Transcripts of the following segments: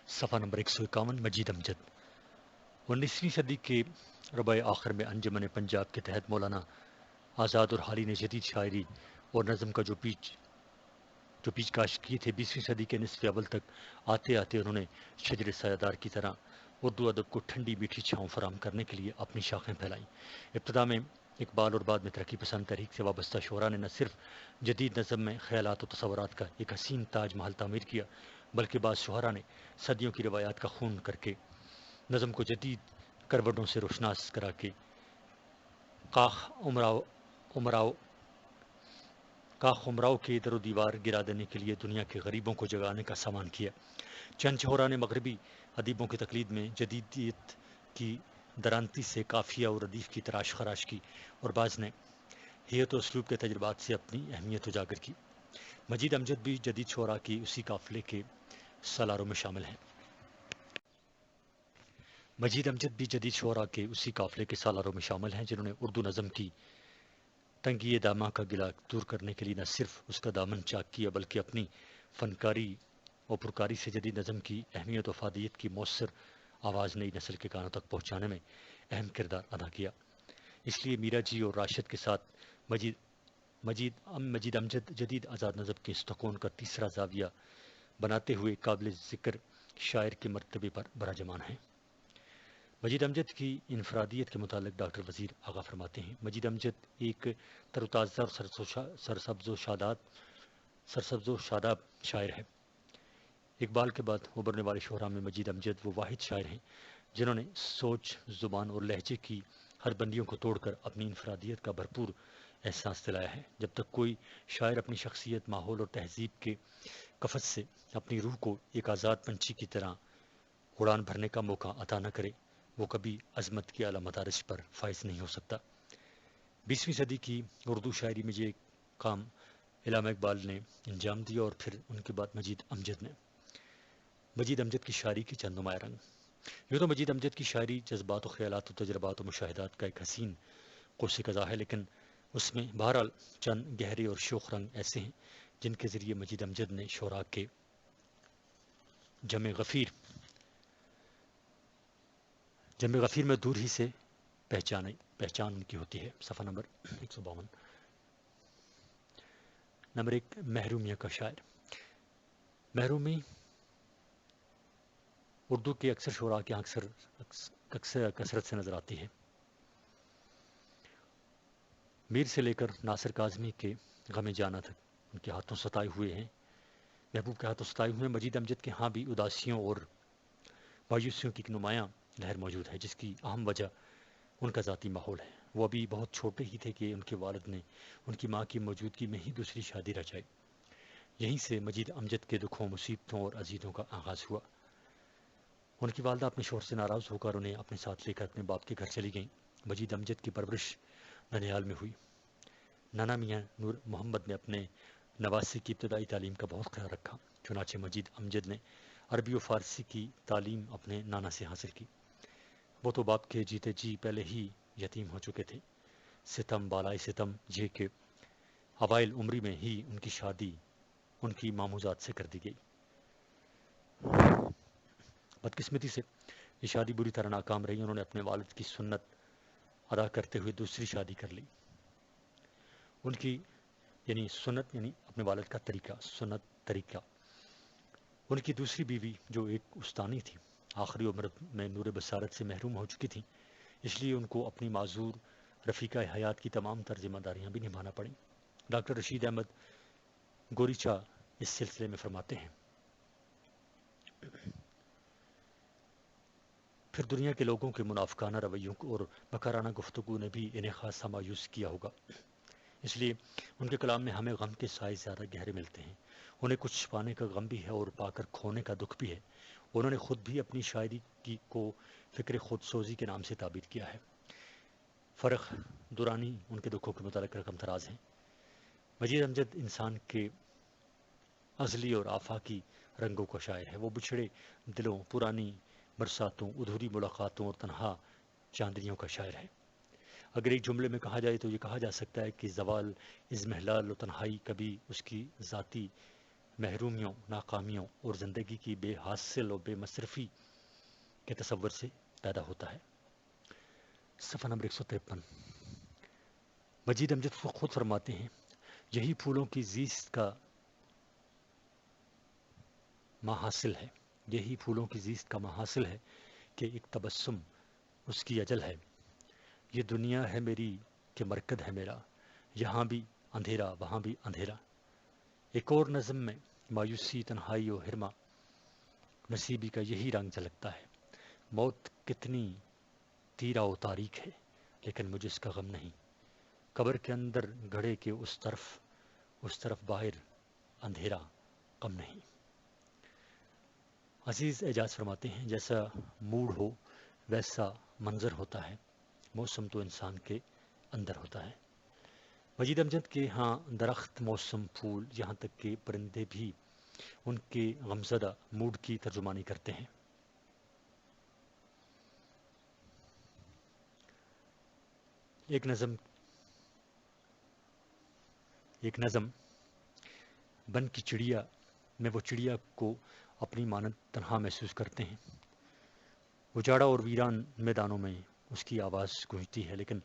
صفحہ نمبر 151 مجید امجد 19ویں صدی کے ربع آخر میں انجمن پنجاب کے تحت مولانا آزاد اور حالی نے جدید شاعری اور نظم کا جو پیچ کاش کیے تھے 20ویں صدی کے نصف اول تک آتے آتے انہوں نے شجر سایہ کی طرح اردو ادب کو ٹھنڈی میٹھی چھاؤں فراہم کرنے کے لیے اپنی شاخیں پھیلائیں۔ ابتدا میں اقبال اور بعد میں ترقی پسند تحریک سے وابستہ شعراء نے نہ صرف جدید نظم میں خیالات و تصورات کا ایک حسین تاج محل تعمیر کیا، بلکہ بعض شعراء نے صدیوں کی روایات کا خون کر کے نظم کو جدید کروٹوں سے روشناس کرا کے کاخ امراؤ کاخ امراؤ کے در و دیوار گرا دینے کے لیے دنیا کے غریبوں کو جگانے کا سامان کیا۔ چند شعراء نے مغربی ادیبوں کی تقلید میں جدیدیت کی درانتی سے قافیہ اور ردیف کی تراش خراش کی، اور بعض نے حیت و اسلوب کے تجربات سے اپنی اہمیت اجاگر کی۔ مجید امجد بھی جدید شعراء کی اسی قافلے کے سالاروں میں شامل ہیں۔ مجید امجد بھی جدید شعراء کے اسی قافلے کے سالاروں میں شامل ہیں جنہوں نے اردو نظم کی تنگی داماں کا گلا دور کرنے کے لیے نہ صرف اس کا دامن چاک کیا بلکہ اپنی فنکاری اور پرکاری سے جدید نظم کی اہمیت و افادیت کی مؤثر آواز نئی نسل کے کانوں تک پہنچانے میں اہم کردار ادا کیا۔ اس لیے میرا جی اور راشد کے ساتھ مجید امجد جدید آزاد نظم کے استحکام کا تیسرا زاویہ بناتے ہوئے قابل ذکر شاعر کے مرتبے پر براجمان ہیں۔ مجید امجد کی انفرادیت کے متعلق ڈاکٹر وزیر آغا فرماتے ہیں: مجید امجد ایک تر و تازہ اور سرسبز و شاداب شاعر ہے۔ اقبال کے بعد ابھرنے والے شعراء میں مجید امجد وہ واحد شاعر ہیں جنہوں نے سوچ، زبان اور لہجے کی ہر بندیوں کو توڑ کر اپنی انفرادیت کا بھرپور احساس دلایا ہے۔ جب تک کوئی شاعر اپنی شخصیت، ماحول اور تہذیب کے قفس سے اپنی روح کو ایک آزاد پنچھی کی طرح اڑان بھرنے کا موقع عطا نہ کرے، وہ کبھی عظمت کے اعلیٰ مدارج پر فائز نہیں ہو سکتا۔ 20ویں صدی کی اردو شاعری میں یہ کام علامہ اقبال نے انجام دیا اور پھر ان کے بعد مجید امجد نے۔ مجید امجد کی شاعری کے چند نمایاں رنگ۔ یوں تو مجید امجد کی شاعری جذبات و خیالات و تجربات و مشاہدات کا ایک حسین قوس قزح ہے، لیکن اس میں بہرحال چند گہرے اور شوخ رنگ ایسے ہیں جن کے ذریعے مجید امجد نے شعراء کے جمع غفیر میں دور ہی سے پہچان ان کی ہوتی ہے۔ صفحہ نمبر 152 نمبر 1 محرومیہ کا شاعر۔ محرومی اردو کے اکثر شعراء کے اکثر کثرت سے نظر آتی ہے۔ میر سے لے کر ناصر کاظمی کے غم جانا تک ان کے ہاتھوں ستائے ہوئے ہیں، محبوب کے ہاتھوں ستائے ہوئے ہیں۔ مجید امجد کے ہاں بھی اداسیوں اور مایوسیوں کی ایک نمایاں لہر موجود ہے، جس کی اہم وجہ ان کا ذاتی ماحول ہے۔ وہ ابھی بہت چھوٹے ہی تھے کہ ان کے والد نے ان کی ماں کی موجودگی میں ہی دوسری شادی رچائی۔ یہیں سے مجید امجد کے دکھوں، مصیبتوں اور اذیتوں کا آغاز ہوا۔ ان کی والدہ اپنے شوہر سے ناراض ہو کر انہیں اپنے ساتھ لے کر اپنے باپ کے گھر چلی گئیں۔ مجید امجد کی پرورش ننیال میں ہوئی۔ نانا میاں نور محمد نے اپنے نواسے کی ابتدائی تعلیم کا بہت خیال رکھا، چنانچہ مجید امجد نے عربی و فارسی کی تعلیم اپنے نانا سے حاصل کی۔ وہ تو باپ کے جیتے جی پہلے ہی یتیم ہو چکے تھے۔ ستم بالائے ستم یہ کہ اوائل عمری میں ہی ان کی شادی ان کی ماموزاد سے کر دی گئی۔ بدقسمتی سے یہ شادی بری طرح ناکام رہی۔ انہوں نے اپنے والد کی سنت ادا کرتے ہوئے دوسری شادی کر لی۔ ان کی سنت یعنی اپنے والد کا طریقہ۔ ان کی دوسری بیوی جو ایک استانی تھی، آخری عمر میں نور بصارت سے محروم ہو چکی تھی، اس لیے ان کو اپنی معذور رفیقہ حیات کی تمام تر ذمہ داریاں بھی نبھانا پڑیں۔ ڈاکٹر رشید احمد گوریچا اس سلسلے میں فرماتے ہیں: پھر دنیا کے لوگوں کے منافقانہ رویوں اور بکارانہ گفتگو نے بھی انہیں خاصا مایوس کیا ہوگا۔ اس لیے ان کے کلام میں ہمیں غم کے سائے زیادہ گہرے ملتے ہیں۔ انہیں کچھ پانے کا غم بھی ہے اور پا کر کھونے کا دکھ بھی ہے۔ انہوں نے خود بھی اپنی شاعری کو فکر خود سوزی کے نام سے تعبیر کیا ہے۔ فرخ دورانی ان کے دکھوں کے متعلق رقم تراز ہیں۔ مجید امجد انسان کے ازلی اور آفاقی رنگوں کا شاعر ہے۔ وہ بچھڑے دلوں، پرانی برساتوں، ادھوری ملاقاتوں اور تنہا چاندنیوں کا شاعر ہے۔ اگر ایک جملے میں کہا جائے تو یہ کہا جا سکتا ہے کہ زوال اضمحلال و تنہائی کبھی اس کی ذاتی محرومیوں، ناکامیوں اور زندگی کی بے حاصل اور بے مصرفی کے تصور سے پیدا ہوتا ہے۔ صفحہ نمبر 153۔ مجید امجد خود فرماتے ہیں، یہی پھولوں کی زیست کا محاصل ہے، یہی پھولوں کی زیست کا محاصل ہے کہ ایک تبسم اس کی اجل ہے۔ یہ دنیا ہے میری کہ مرکد ہے میرا، یہاں بھی اندھیرا وہاں بھی اندھیرا۔ ایک اور نظم میں مایوسی، تنہائی و ہرما نصیبی کا یہی رنگ جھلکتا ہے۔ موت کتنی تیرا و تاریک ہے لیکن مجھے اس کا غم نہیں، قبر کے اندر گھڑے کے اس طرف باہر اندھیرا کم نہیں۔ عزیز اعجاز فرماتے ہیں، جیسا موڈ ہو ویسا منظر ہوتا ہے، موسم تو انسان کے اندر ہوتا ہے۔ مجید امجد کے ہاں درخت، موسم، پھول، یہاں تک کہ پرندے بھی ان کے غمزدہ موڈ کی ترجمانی کرتے ہیں۔ ایک نظم بن کی چڑیا میں وہ چڑیا کو اپنی مانند تنہا محسوس کرتے ہیں۔ اجاڑا اور ویران میدانوں میں اس کی آواز گونجتی ہے، لیکن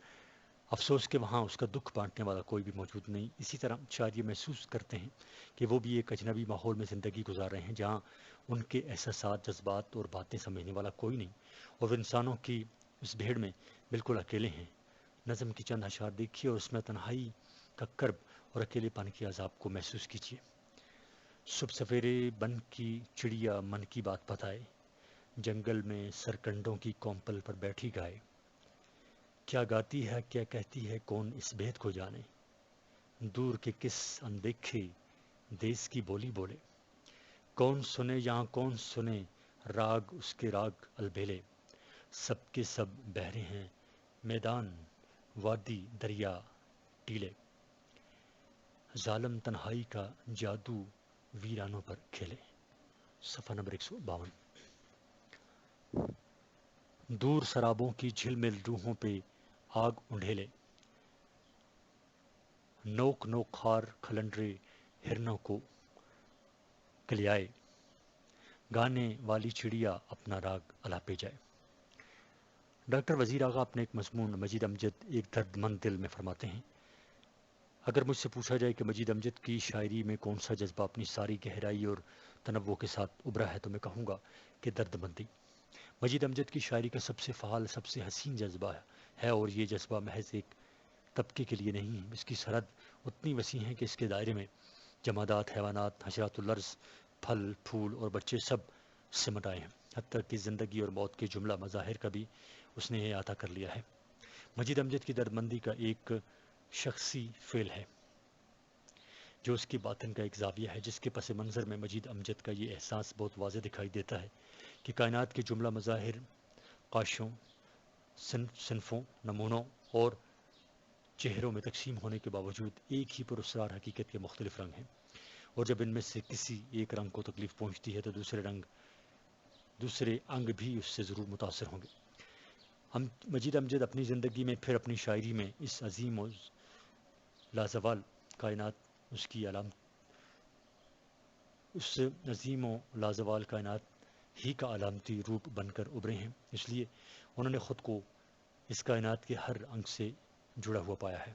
افسوس کہ وہاں اس کا دکھ بانٹنے والا کوئی بھی موجود نہیں۔ اسی طرح شاعر یہ محسوس کرتے ہیں کہ وہ بھی ایک اجنبی ماحول میں زندگی گزار رہے ہیں، جہاں ان کے احساسات، جذبات اور باتیں سمجھنے والا کوئی نہیں، اور وہ انسانوں کی اس بھیڑ میں بالکل اکیلے ہیں۔ نظم کی چند اشعار دیکھیے اور اس میں تنہائی کا کرب اور اکیلے پن کے عذاب کو محسوس کیجیے۔ صبح سویرے بن کی چڑیا من کی بات بتائے، جنگل میں سرکنڈوں کی کومپل پر بیٹھی گائے، کیا گاتی ہے کیا کہتی ہے کون اس بھید کو جانے، دور کے کس اندیکھے دیس کی بولی بولے، کون سنے یہاں کون سنے راگ اس کے راگ البیلے، سب کے سب بہرے ہیں میدان وادی دریا ٹیلے، ظالم تنہائی کا جادو ویرانوں پر کھیلے۔ صفحہ نمبر 152۔ دور سرابوں کی جھلمل روحوں پہ آگ انڈھیلے، نوک نوک خار کھلنڈرے ہرنوں کو کلیائے، گانے والی چڑیا اپنا راگ الاپے جائے۔ ڈاکٹر وزیر آغا اپنے ایک مضمون مجید امجد ایک درد مند دل میں فرماتے ہیں، اگر مجھ سے پوچھا جائے کہ مجید امجد کی شاعری میں کون سا جذبہ اپنی ساری گہرائی اور تنوع کے ساتھ ابھرا ہے تو میں کہوں گا کہ درد مندی۔ مجید امجد کی شاعری کا سب سے فعال، سب سے حسین جذبہ ہے، اور یہ جذبہ محض ایک طبقے کے لیے نہیں، اس کی سرحد اتنی وسیع ہے کہ اس کے دائرے میں جمادات، حیوانات، حشرات الارض، پھل پھول اور بچے سب سمٹ آئے ہیں، حتیٰ کہ زندگی اور موت کے جملہ مظاہر کا بھی اس نے احاطہ کر لیا ہے۔ مجید امجد کی دردمندی کا ایک شخصی فعل ہے جو اس کی باطن کا ایک زاویہ ہے، جس کے پس منظر میں مجید امجد کا یہ احساس بہت واضح دکھائی دیتا ہے کہ کائنات کے جملہ مظاہر قاشوں، صنفوں، نمونوں اور چہروں میں تقسیم ہونے کے باوجود ایک ہی پراسرار حقیقت کے مختلف رنگ ہیں، اور جب ان میں سے کسی ایک رنگ کو تکلیف پہنچتی ہے تو دوسرے انگ بھی اس سے ضرور متاثر ہوں گے۔ مجید امجد اپنی زندگی میں پھر اپنی شاعری میں اس عظیم و لازوال کائنات ہی کا علامتی روپ بن کر ابھرے ہیں، اس لیے انہوں نے خود کو اس کائنات کے ہر انگ سے جڑا ہوا پایا ہے۔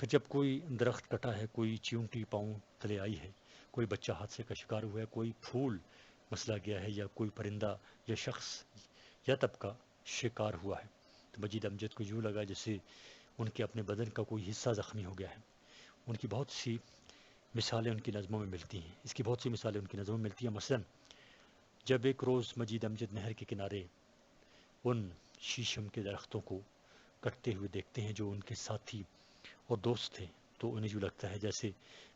پھر جب کوئی درخت کٹا ہے، کوئی چیونٹی پاؤں تلے آئی ہے، کوئی بچہ حادثے کا شکار ہوا ہے، کوئی پھول مسلا گیا ہے، یا کوئی پرندہ یا شخص یا طبقہ شکار ہوا ہے، تو مجید امجد کو یوں لگا جیسے ان کے اپنے بدن کا کوئی حصہ زخمی ہو گیا ہے۔ ان کی بہت سی مثالیں ان کی نظموں میں ملتی ہیں، اس کی بہت سی مثالیں ان کی نظموں میں ملتی ہیں۔ مثلا جب ایک روز مجید امجد نہر کے کنارے ان شیشم کے درختوں کو کٹتے ہوئے دیکھتے ہیں جو ان کے ساتھی اور دوست تھے، تو انہیں یوں لگتا ہے جیسے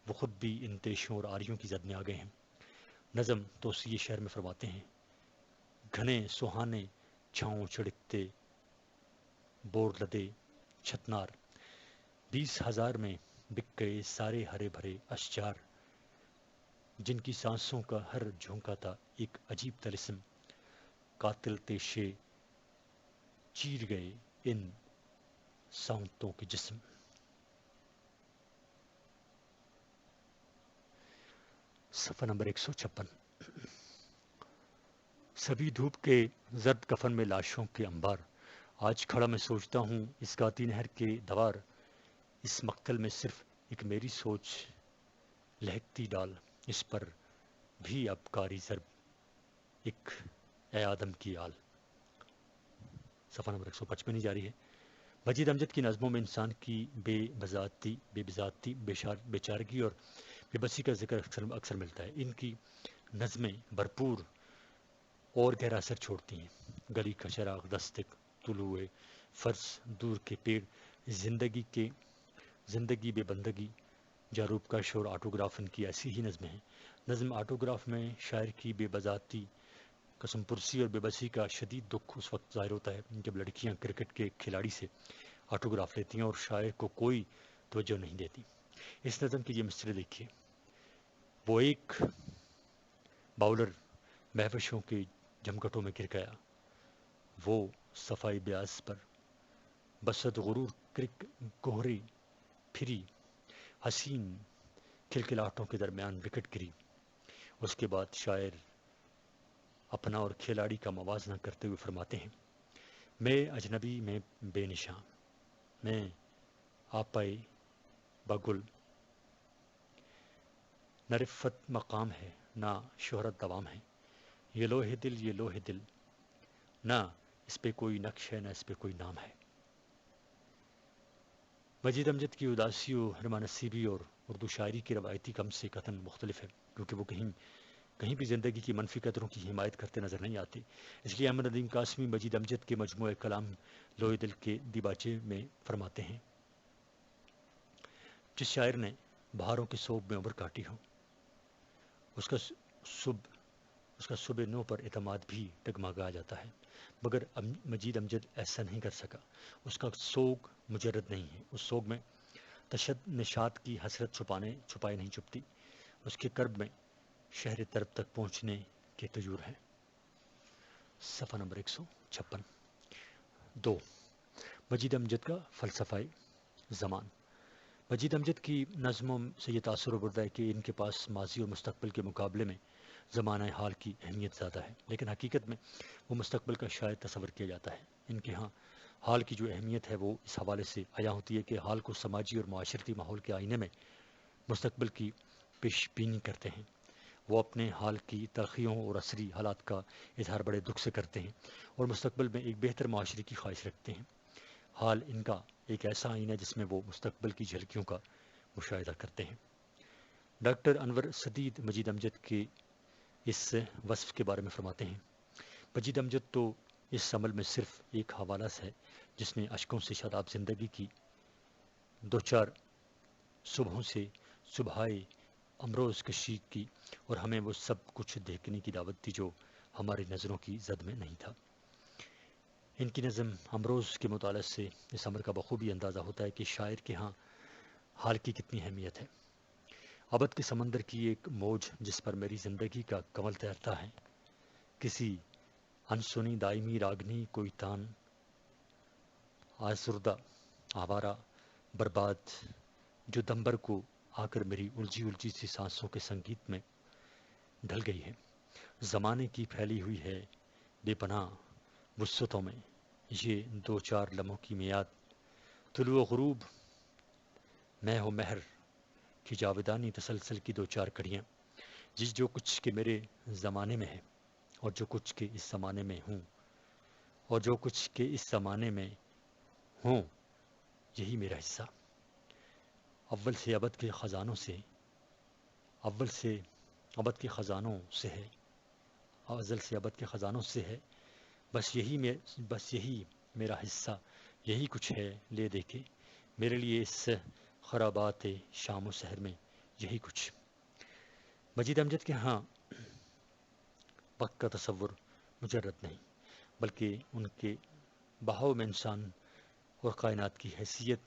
وہ خود بھی ان تیشوں اور آریوں کی زد میں آ گئے ہیں۔ نظم توسیع شہر میں فرماتے ہیں، گھنے سہانے چھاؤں چھڑکتے بور لدے چھتنار، 20,000 میں بک گئے سارے ہرے بھرے اشجار، جن کی سانسوں کا ہر جھونکا تھا ایک عجیب طلسم، قاتل تیشے چیر گئے ان ساؤنتوں کے جسم۔ صفحہ نمبر 156۔ سبھی دھوپ کے زرد کفن میں لاشوں کے انبار، آج کھڑا میں سوچتا ہوں اس گاتی نہر کے دوار، اس مقتل میں صرف ایک میری سوچ لہکتی ڈال، اس پر بھی اب کاری ضرب ایک اے آدم کی آل۔ صفحہ نمبر 155 ہی جاری ہے۔ مجید امجد کی نظموں میں انسان کی بے بذاتی، بے چارگی اور بے بسی کا ذکر اکثر ملتا ہے۔ ان کی نظمیں بھرپور اور گہرا اثر چھوڑتی ہیں۔ گلی کا چراغ، دستک، طلوع فرض، دور کے پیڑ، زندگی بے بندگی، جاروب کا شور، آٹوگراف ان کی ایسی ہی نظمیں ہیں۔ نظم آٹوگراف میں شاعر کی بے بذاتی، قسم پرسی اور بے بسی کا شدید دکھ اس وقت ظاہر ہوتا ہے جب لڑکیاں کرکٹ کے کھلاڑی سے آٹوگراف لیتی ہیں اور شاعر کو کوئی توجہ نہیں دیتی۔ اس نظم کی یہ مصرع دیکھیے: وہ ایک باؤلر مہوشوں کے جمگٹوں میں گر گیا، وہ صفائی بیاض پر بسد غرور کرک گہری پھری، حسین کھلکھلاہٹوں کے درمیان وکٹ گری۔ اس کے بعد شاعر اپنا اور کھلاڑی کا موازنہ کرتے ہوئے فرماتے ہیں: میں اجنبی میں بے نشاں، میں آپائے بگل، نہ رفت مقام ہے نہ شہرت دوام ہے، یہ لوہ دل، نہ اس پہ کوئی نقش ہے نہ اس پہ کوئی نام ہے۔ مجید امجد کی اداسی و حرمان نصیبی اور اردو شاعری کی روایتی کم سے قطن مختلف ہے، کیونکہ وہ کہیں بھی زندگی کی منفی قدروں کی حمایت کرتے نظر نہیں آتے۔ اس لیے احمد ندیم قاسمی مجید امجد کے مجموعہ کلام لوہ دل کے دیباچے میں فرماتے ہیں: جس شاعر نے بہاروں کے صوب میں عمر کاٹی ہو، اس کا صبح نو پر اعتماد بھی ڈگمگا جاتا ہے، مگر مجید امجد ایسا نہیں کر سکا۔ اس کا سوگ مجرد نہیں ہے، اس سوگ میں نشاط کی حسرت چھپائے نہیں چھپتی، اس کے کرب میں شہر طرب تک پہنچنے کے تجور ہیں۔ صفحہ نمبر 156۔ 2. مجید امجد کا فلسفہ زمان۔ مجید امجد کی نظموں سے یہ تاثر ابھرتا ہے کہ ان کے پاس ماضی اور مستقبل کے مقابلے میں زمانہ حال کی اہمیت زیادہ ہے، لیکن حقیقت میں وہ مستقبل کا شاید تصور کیا جاتا ہے۔ ان کے ہاں حال کی جو اہمیت ہے وہ اس حوالے سے عیاں ہوتی ہے کہ حال کو سماجی اور معاشرتی ماحول کے آئینے میں مستقبل کی پیش بینی کرتے ہیں۔ وہ اپنے حال کی تلخیوں اور عصری حالات کا اظہار بڑے دکھ سے کرتے ہیں اور مستقبل میں ایک بہتر معاشرے کی خواہش رکھتے ہیں۔ حال ان کا ایک ایسا آئینہ ہے جس میں وہ مستقبل کی جھلکیوں کا مشاہدہ کرتے ہیں۔ ڈاکٹر انور سدید مجید امجد کے اس وصف کے بارے میں فرماتے ہیں: مجید امجد تو اس عمل میں صرف ایک حوالہ ہے جس نے اشکوں سے شاداب زندگی کی دو چار صبحوں سے صبحائے امروز کشی کی اور ہمیں وہ سب کچھ دیکھنے کی دعوت دی جو ہماری نظروں کی زد میں نہیں تھا۔ ان کی نظم امروز کے مطالعے سے اس امر کا بخوبی اندازہ ہوتا ہے کہ شاعر کے ہاں حال کی کتنی اہمیت ہے۔ ابد کے سمندر کی ایک موج جس پر میری زندگی کا کمل تیرتا ہے، کسی انسنی دائمی راگنی کوئی تان، آزردہ آوارہ برباد، جو دمبر کو آ کر میری الجھی سی سانسوں کے سنگیت میں ڈھل گئی ہے۔ زمانے کی پھیلی ہوئی ہے بے پناہ وسعتوں میں یہ دو چار لمحوں کی میاد، طلوع و غروب میں ہو مہر کی جاودانی تسلسل کی دو چار کڑیاں، جو کچھ کے میرے زمانے میں ہے اور جو کچھ کے اس زمانے میں ہوں اور جو کچھ کے اس زمانے میں ہوں، یہی میرا حصہ۔ اول سے ابد کے خزانوں سے ہے، ازل سے ابد کے خزانوں سے ہے، بس یہی میرا حصہ، یہی کچھ ہے لے دے کے میرے لیے اس خرابات شام و سحر میں، یہی کچھ۔ مجید امجد کے ہاں وقت کا تصور مجرد نہیں، بلکہ ان کے بہاؤ میں انسان اور کائنات کی حیثیت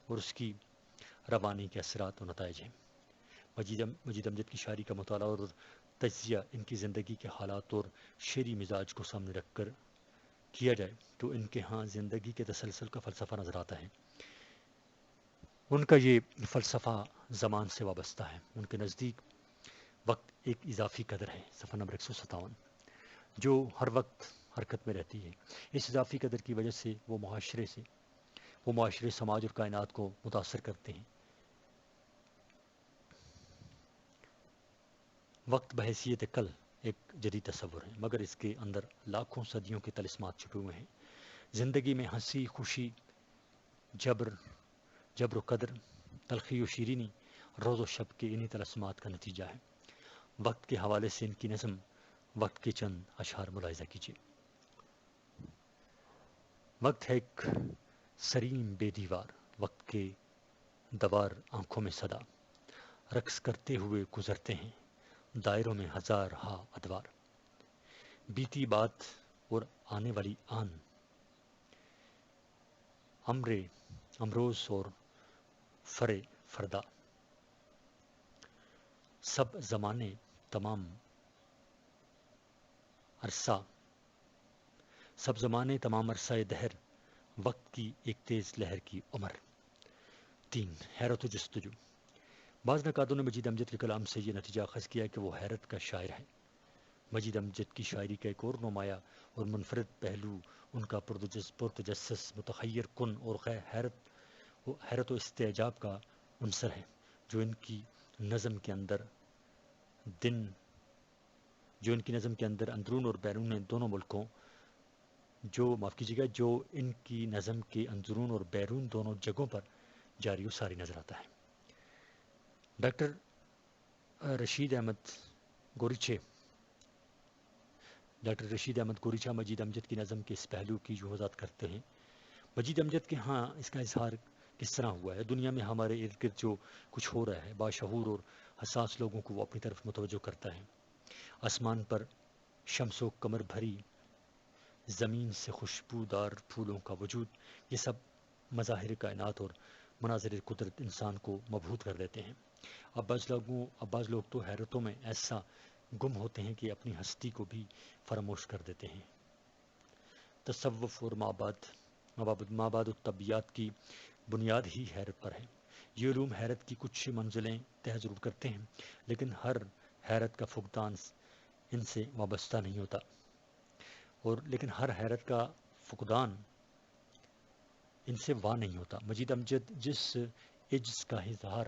اور اس کی روانی کے اثرات و نتائج ہیں۔ مجید امجد کی شاعری کا مطالعہ اور تجزیہ ان کی زندگی کے حالات اور شعری مزاج کو سامنے رکھ کر کیا جائے تو ان کے ہاں زندگی کے تسلسل کا فلسفہ نظر آتا ہے۔ ان کا یہ فلسفہ زمان سے وابستہ ہے۔ ان کے نزدیک وقت ایک اضافی قدر ہے، صفحہ نمبر 157، جو ہر وقت حرکت میں رہتی ہے۔ اس اضافی قدر کی وجہ سے وہ معاشرے، سماج اور کائنات کو متاثر کرتے ہیں۔ وقت بحیثیت کل ایک جدید تصور ہے، مگر اس کے اندر لاکھوں صدیوں کے طلسمات چھپے ہوئے ہیں۔ زندگی میں ہنسی، خوشی، جبر و قدر، تلخی و شیرینی، روز و شب کے انہی طلسمات کا نتیجہ ہے۔ وقت کے حوالے سے ان کی نظم، وقت کے چند اشعار ملاحظہ کیجیے۔ وقت ہے ایک سریم بے دیوار، وقت کے دوار آنکھوں میں صدا، رقص کرتے ہوئے گزرتے ہیں دائروں میں ہزار ہا ادوار۔ بیتی بات اور آنے والی آن، امروز اور فردا، سب زمانے تمام عرصہ دہر، وقت کی ایک تیز لہر کی عمر۔ 3 حیرت و جستجو۔ بعض نقادوں نے مجید امجد کے کلام سے یہ نتیجہ اخذ کیا کہ وہ حیرت کا شاعر ہے۔ مجید امجد کی شاعری کا ایک اور نمایاں اور منفرد پہلو ان کا پرتجسس، متخیر کن اور حیرت و استعجاب کا عنصر ہے، جو ان کی نظم کے اندر اندرون اور بیرون دونوں ملکوں جو ان کی نظم کے اندرون اور بیرون دونوں جگہوں پر جاری و ساری نظر آتا ہے۔ ڈاکٹر رشید احمد گوریچھا مجید امجد کی نظم کے اس پہلو کی وضاحت کرتے ہیں۔ مجید امجد کے ہاں اس کا اظہار کس طرح ہوا ہے؟ دنیا میں ہمارے ارد گرد جو کچھ ہو رہا ہے، باشعور اور حساس لوگوں کو وہ اپنی طرف متوجہ کرتا ہے۔ آسمان پر شمس و قمر بھری، زمین سے خوشبودار پھولوں کا وجود، یہ سب مظاہر کائنات اور مناظر قدرت انسان کو مبہوت کر دیتے ہیں۔ اب بعض لوگ تو حیرتوں میں ایسا گم ہوتے ہیں کہ اپنی ہستی کو بھی فراموش کر دیتے ہیں۔ تصوف اور مابعد الطبیعیات کی بنیاد ہی حیرت پر ہے۔ یہ علوم حیرت کی کچھ منزلیں طے ضرور کرتے ہیں، لیکن ہر حیرت کا فقدان ان سے وابستہ نہیں ہوتا، ان سے واہ نہیں ہوتا۔ مجید امجد جس عجز کا اظہار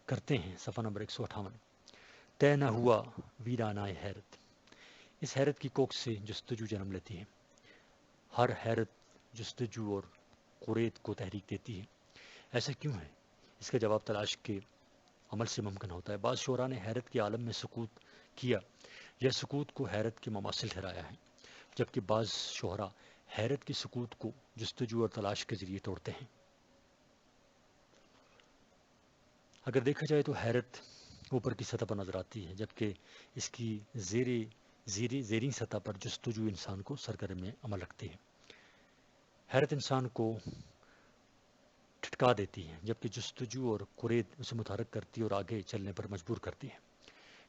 کرتے ہیں، صفحہ نمبر 158، طے نہ ہوا ویرانۂ حیرت۔ اس حیرت کی کوکھ سے جستجو جنم لیتی ہے۔ ہر حیرت جستجو اور قرید کو تحریک دیتی ہے۔ ایسا کیوں ہے؟ اس کا جواب تلاش کے عمل سے ممکن ہوتا ہے۔ بعض شعراء نے حیرت کے عالم میں سکوت کیا یا سکوت کو حیرت کے مماثل ٹھہرایا ہے، جبکہ بعض شعراء حیرت کی سکوت کو جستجو اور تلاش کے ذریعے توڑتے ہیں۔ اگر دیکھا جائے تو حیرت اوپر کی سطح پر نظر آتی ہے، جبکہ اس کی زیریں سطح پر جستجو انسان کو سرگرم میں عمل رکھتی ہے۔ حیرت انسان کو ٹھٹکا دیتی ہے، جبکہ جستجو اور قرید اسے متحرک کرتی اور آگے چلنے پر مجبور کرتی ہے۔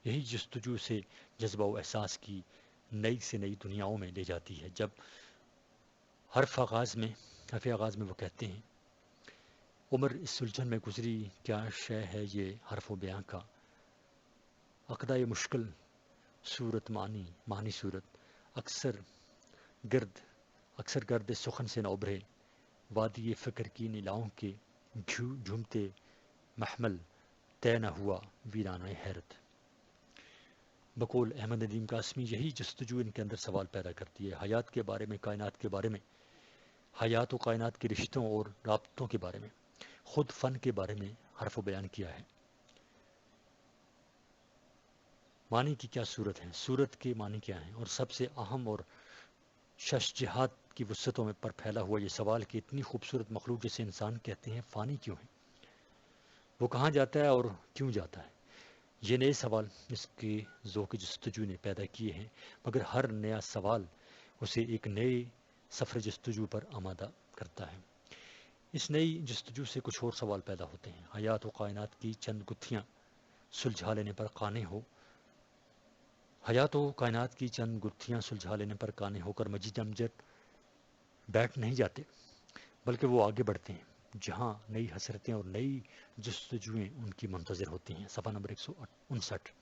یہی جستجو سے جذبہ و احساس کی نئی سے نئی دنیاؤں میں لے جاتی ہے۔ جب حرف آغاز میں وہ کہتے ہیں، عمر اس الجھن میں گزری، کیا شے ہے یہ حرف و بیاں کا، عقدۂ مشکل صورت معنی صورت، اکثر گرد سخن سے نہ ابھرے، وادی فکر کی نیلاؤں کے جھومتے محمل، طے نہ ہوا ویرانۂ حیرت۔ بقول احمد ندیم قاسمی، یہی جستجو ان کے اندر سوال پیدا کرتی ہے، حیات کے بارے میں، کائنات کے بارے میں، حیات و کائنات کے رشتوں اور رابطوں کے بارے میں، خود فن کے بارے میں حرف و بیان کیا ہے۔ معنی کی کیا صورت ہے، صورت کے معنی کیا ہیں، اور سب سے اہم اور شش جہات کی وسعتوں میں پر پھیلا ہوا یہ سوال کہ اتنی خوبصورت مخلوق جسے انسان کہتے ہیں فانی کیوں ہے، وہ کہاں جاتا ہے اور کیوں جاتا ہے؟ یہ نئے سوال اس کے ذوق جستجو نے پیدا کیے ہیں، مگر ہر نیا سوال اسے ایک نئے سفر جستجو پر آمادہ کرتا ہے۔ اس نئی جستجو سے کچھ اور سوال پیدا ہوتے ہیں۔ حیات و کائنات کی چند گتھیاں سلجھا لینے پر قانع ہو کر مجید امجد بیٹھ نہیں جاتے، بلکہ وہ آگے بڑھتے ہیں۔ جہاں نئی حسرتیں اور نئی جستجویں ان کی منتظر ہوتی ہیں۔ صفحہ نمبر 159۔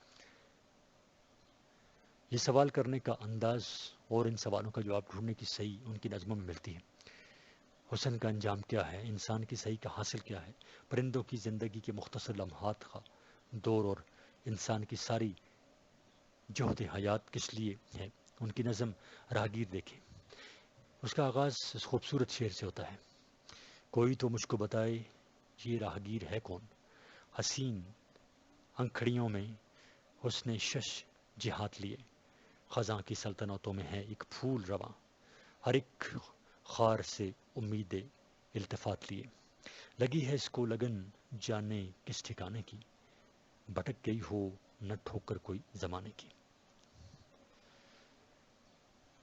یہ سوال کرنے کا انداز اور ان سوالوں کا جواب ڈھونڈنے کی صحیح ان کی نظموں میں ملتی ہے۔ حسن کا انجام کیا ہے؟ انسان کی صحیح کا حاصل کیا ہے؟ پرندوں کی زندگی کے مختصر لمحات کا دور اور انسان کی ساری جہد حیات کس لیے ہے؟ ان کی نظم راہگیر دیکھیں۔ اس کا آغاز اس خوبصورت شعر سے ہوتا ہے: کوئی تو مجھ کو بتائے یہ راہگیر ہے کون، حسین انکھڑیوں میں حسن شش جہات لیے، خزاں کی سلطنتوں میں ہے ایک پھول رواں، ہر ایک خار سے امید التفات لیے، لگی ہے اس کو لگن جانے کس ٹھکانے کی، بھٹک گئی ہو نہ ٹھوکر کوئی زمانے کی۔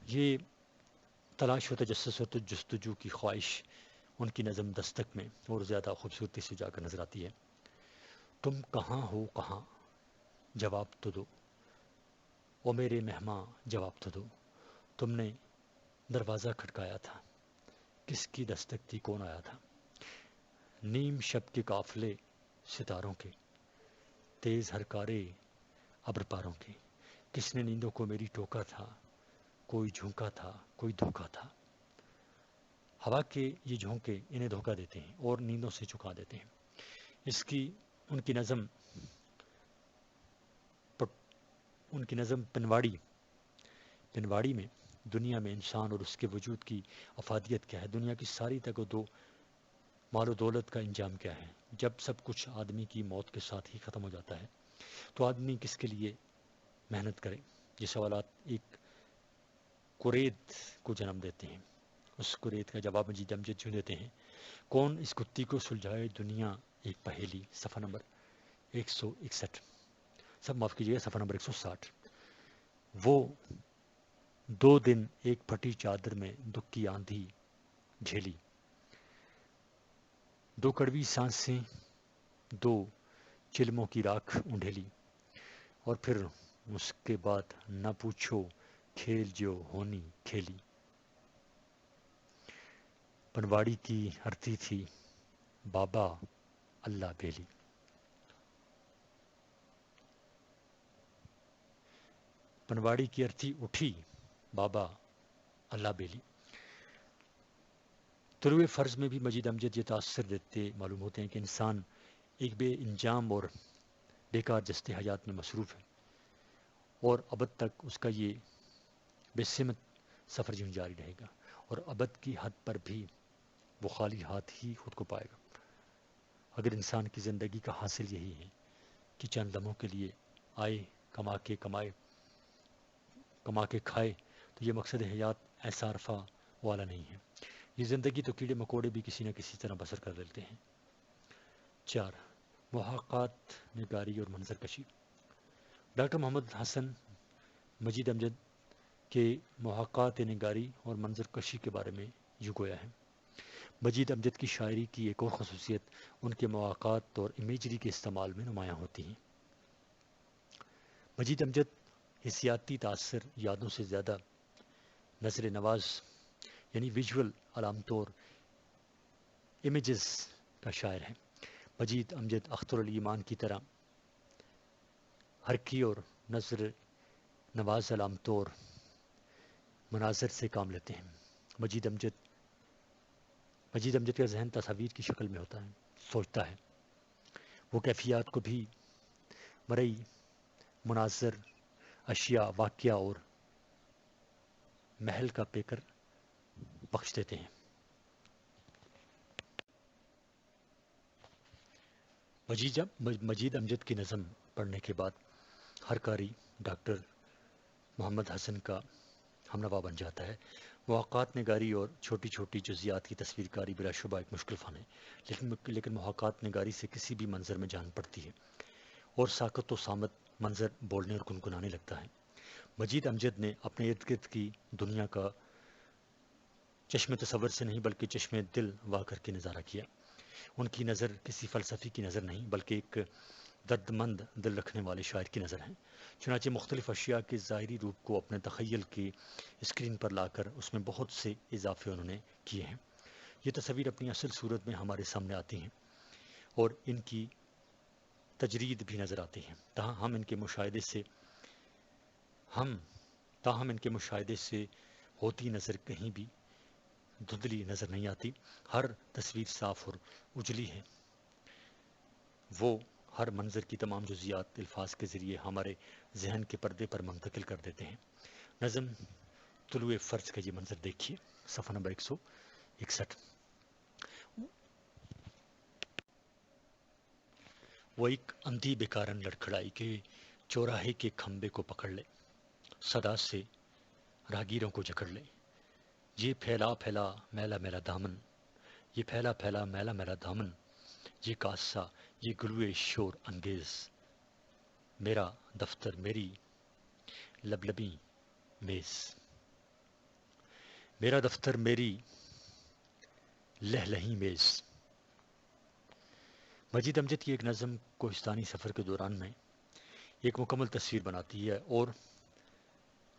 یہ تلاش و تجسس و جستجو کی خواہش ان کی نظم دستک میں اور زیادہ خوبصورتی سے جا کر نظر آتی ہے۔ تم کہاں ہو کہاں، جواب تو دو، او میرے مہماں جواب تو دو، تم نے دروازہ کھٹکایا تھا، کس کی دستک تھی، کون آیا تھا؟ نیم شب کے قافلے ستاروں کے، تیز ہرکارے ابر پاروں کے، کس نے نیندوں کو میری ٹوکا تھا، کوئی جھونکا تھا کوئی دھوکا تھا۔ ہوا کے یہ جھونکے انہیں دھوکا دیتے ہیں اور نیندوں سے چکا دیتے ہیں۔ ان کی نظم پنواڑی میں دنیا میں انسان اور اس کے وجود کی افادیت کیا ہے، دنیا کی ساری تگ و دو، مال و دولت کا انجام کیا ہے، جب سب کچھ آدمی کی موت کے ساتھ ہی ختم ہو جاتا ہے تو آدمی کس کے لیے محنت کرے؟ یہ سوالات ایک کرید کو جنم دیتے ہیں۔ اس کرید کا جواب مجید امجد جو دیتے ہیں: کون اس کتی کو سلجھائے دنیا ایک پہیلی، صفحہ نمبر 161، سب معاف کیجیے گا، صفحہ نمبر 160۔ وہ 2 دن ایک پھٹی چادر میں دکھ کی آندھی جھیلی، 2 کڑوی سانسیں 2 چلموں کی راکھ اونڈھیلی، اور پھر اس کے بعد نہ پوچھو کھیل جو ہونی کھیلی۔ پنواڑی کی ارتھی تھی بابا اللہ بیلی، پنواڑی کی ارتھی اٹھی بابا اللہ بیلی۔ طلوع فرض میں بھی مجید امجد یہ تاثر دیتے معلوم ہوتے ہیں کہ انسان ایک بے انجام اور بیکار جست حیات میں مصروف ہے، اور ابد تک اس کا یہ بے سمت سفر یوں جاری رہے گا، اور ابد کی حد پر بھی وہ خالی ہاتھ ہی خود کو پائے گا۔ اگر انسان کی زندگی کا حاصل یہی ہے کہ چند لمحوں کے لیے آئے، کما کے کھائے، تو یہ مقصد حیات ایسا عرفہ والا نہیں ہے۔ یہ زندگی تو کیڑے مکوڑے بھی کسی نہ کسی طرح بسر کر لیتے ہیں۔ 4. محاقات نگاری اور منظر کشی۔ ڈاکٹر محمد حسن مجید امجد کے محاقات نگاری اور منظر کشی کے بارے میں یوں گویا ہے: مجید امجد کی شاعری کی ایک اور خصوصیت ان کے مواقعات اور امیجری کے استعمال میں نمایاں ہوتی ہیں۔ مجید امجد حسیاتی تاثر یادوں سے زیادہ نظر نواز یعنی ویژول علامتوں اور امیجز کا شاعر ہے۔ مجید امجد اختر علی ایمان کی طرح حرکی اور نظر نواز علامتوں اور مناظر سے کام لیتے ہیں۔ مجید امجد کا ذہن تصاویر کی شکل میں ہوتا ہے، سوچتا ہے، وہ کیفیات کو بھی مرئی مناظر، اشیاء، واقعہ اور محل کا پیکر بخش دیتے ہیں۔ مجید امجد کی نظم پڑھنے کے بعد ہر قاری ڈاکٹر محمد حسن کا ہمنوا بن جاتا ہے۔ محاقات نگاری اور چھوٹی چھوٹی جزیات کی تصویر کاری بلا شبہ ایک مشکل فن ہے، لیکن محاقات نگاری سے کسی بھی منظر میں جان پڑتی ہے اور ساکت و سامت منظر بولنے اور گنگنانے لگتا ہے۔ مجید امجد نے اپنے ارد گرد کی دنیا کا چشم تصور سے نہیں بلکہ چشم دل وا کر کے نظارہ کیا۔ ان کی نظر کسی فلسفی کی نظر نہیں بلکہ ایک درد مند دل رکھنے والے شاعر کی نظر ہے۔ چنانچہ مختلف اشیاء کے ظاہری روپ کو اپنے تخیل کی اسکرین پر لا کر اس میں بہت سے اضافے انہوں نے کیے ہیں۔ یہ تصاویر اپنی اصل صورت میں ہمارے سامنے آتی ہیں اور ان کی تجرید بھی نظر آتی ہیں، تاہم ان کے مشاہدے سے ہوتی نظر کہیں بھی دھندلی نظر نہیں آتی۔ ہر تصویر صاف اور اجلی ہے، وہ ہر منظر کی تمام جزیات الفاظ کے ذریعے ہمارے ذہن کے پردے پر منتقل کر دیتے ہیں۔ نظم طلوع فرض کا یہ منظر دیکھیے، صفحہ نمبر 161۔ وہ ایک اندھی بیکارن لڑکھڑائی کے چوراہے کے کھمبے کو پکڑ لے، صدا سے راہگیروں کو جکڑ لے۔ یہ پھیلا پھیلا میلا میلا دامن، یہ پھیلا پھیلا میلا میلا دامن، یہ کاسہ، یہ گلوے شور انگیز، میرا دفتر میری لبلبی میز، میرا دفتر میری لہلہی میز۔ مجید امجد کی ایک نظم کوہستانی سفر کے دوران میں ایک مکمل تصویر بناتی ہے، اور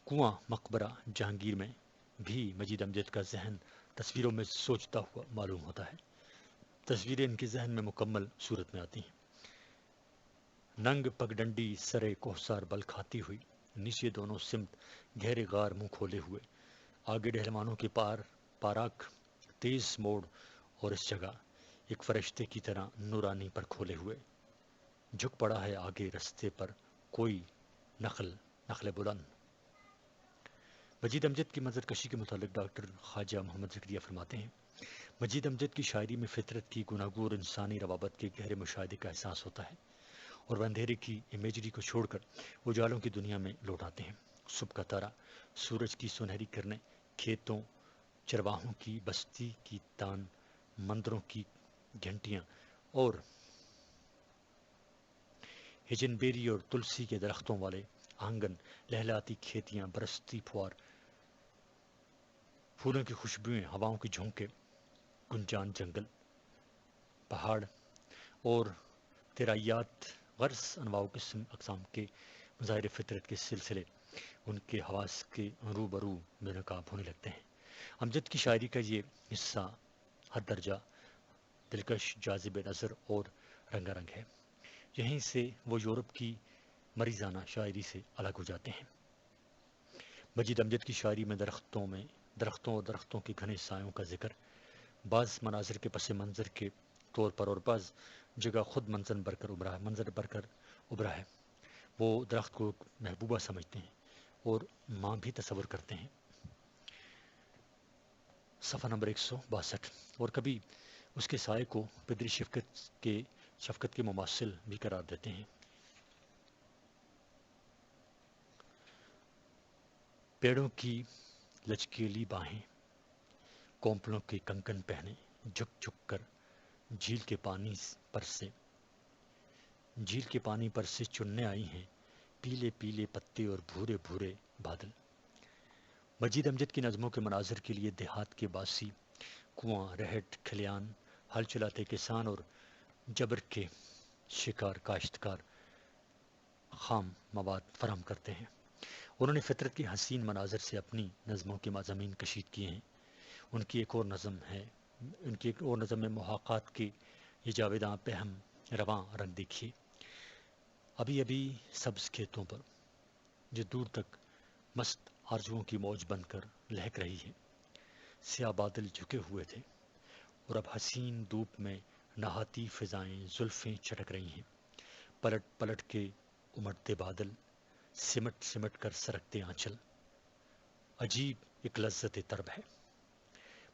کنواں مقبرہ جہانگیر میں بھی مجید امجد کا ذہن تصویروں میں سوچتا ہوا معلوم ہوتا ہے۔ تصویریں ان کے ذہن میں مکمل صورت میں آتی ہیں۔ ننگ پگڈنڈی سرے کوہسار بل کھاتی ہوئی، نیچے دونوں سمت گہرے غار منہ کھولے ہوئے، آگے ڈہلوانوں کے پاراک تیز موڑ، اور اس جگہ ایک فرشتے کی طرح نورانی پر کھولے ہوئے، جھک پڑا ہے آگے رستے پر کوئی نخل بلند۔ مجید امجد کی منظر کشی کے متعلق ڈاکٹر خواجہ محمد زکریا فرماتے ہیں، مجید امجد کی شاعری میں فطرت کی گناگوں اور انسانی روابط کے گہرے مشاہدے کا احساس ہوتا ہے، اور وہ اندھیرے کی امیجری کو چھوڑ کر اجالوں کی دنیا میں لوٹ آتے ہیں۔ صبح کا تارا، سورج کی سنہری کرنیں، کھیتوں چرواہوں کی بستی کی تان، مندروں کی گھنٹیاں، اور ہجنبیری اور تلسی کے درختوں والے آنگن، لہلاتی کھیتیاں، برستی پھوار، پھولوں کی خوشبوئیں، ہواؤں کی جھونکیں، گنجان جنگل، پہاڑ اور تیرائیات، غرض انواع و اقسام کے مظاہر فطرت کے سلسلے ان کے حواس کے روبرو بے نقاب ہونے لگتے ہیں۔ امجد کی شاعری کا یہ حصہ حد درجہ دلکش، جاذب نظر اور رنگا رنگ ہے۔ یہیں سے وہ یورپ کی مریضانہ شاعری سے الگ ہو جاتے ہیں۔ مجید امجد کی شاعری میں درختوں اور درختوں کے گھنے سایوں کا ذکر، بعض مناظر کے پس منظر کے طور پر اور بعض جگہ خود منظر بر کر ابھرا ہے۔ وہ درخت کو محبوبہ سمجھتے ہیں اور ماں بھی تصور کرتے ہیں، صفحہ نمبر 162، اور کبھی اس کے سائے کو پدری شفقت کے مماثل بھی قرار دیتے ہیں۔ پیڑوں کی لچکیلی باہیں، کونپلوں کے کنکن پہنے، جھک جھک کر جھیل کے پانی پر سے چننے آئی ہیں پیلے پیلے پتے اور بھورے بھورے بادل۔ مجید امجد کی نظموں کے مناظر کے لیے دیہات کے باسی، کنواں، رہٹ، کھلیان، ہل چلاتے کسان اور جبر کے شکار کاشتکار خام مواد فراہم کرتے ہیں۔ انہوں نے فطرت کے حسین مناظر سے اپنی نظموں کے مضامین کشید کیے ہیں۔ ان کی ایک اور نظم میں محاقات کے یہ جاویداں پہم رواں رنگ دیکھیے۔ ابھی ابھی سبز کھیتوں پر جو دور تک مست آرزوؤں کی موج بن کر لہک رہی ہے، سیاہ بادل جھکے ہوئے تھے اور اب حسین دھوپ میں نہاتی فضائیں زلفیں چٹک رہی ہیں، پلٹ پلٹ کے امڑتے بادل، سمٹ سمٹ کر سرکتے آنچل، عجیب ایک لذت طرب ہے۔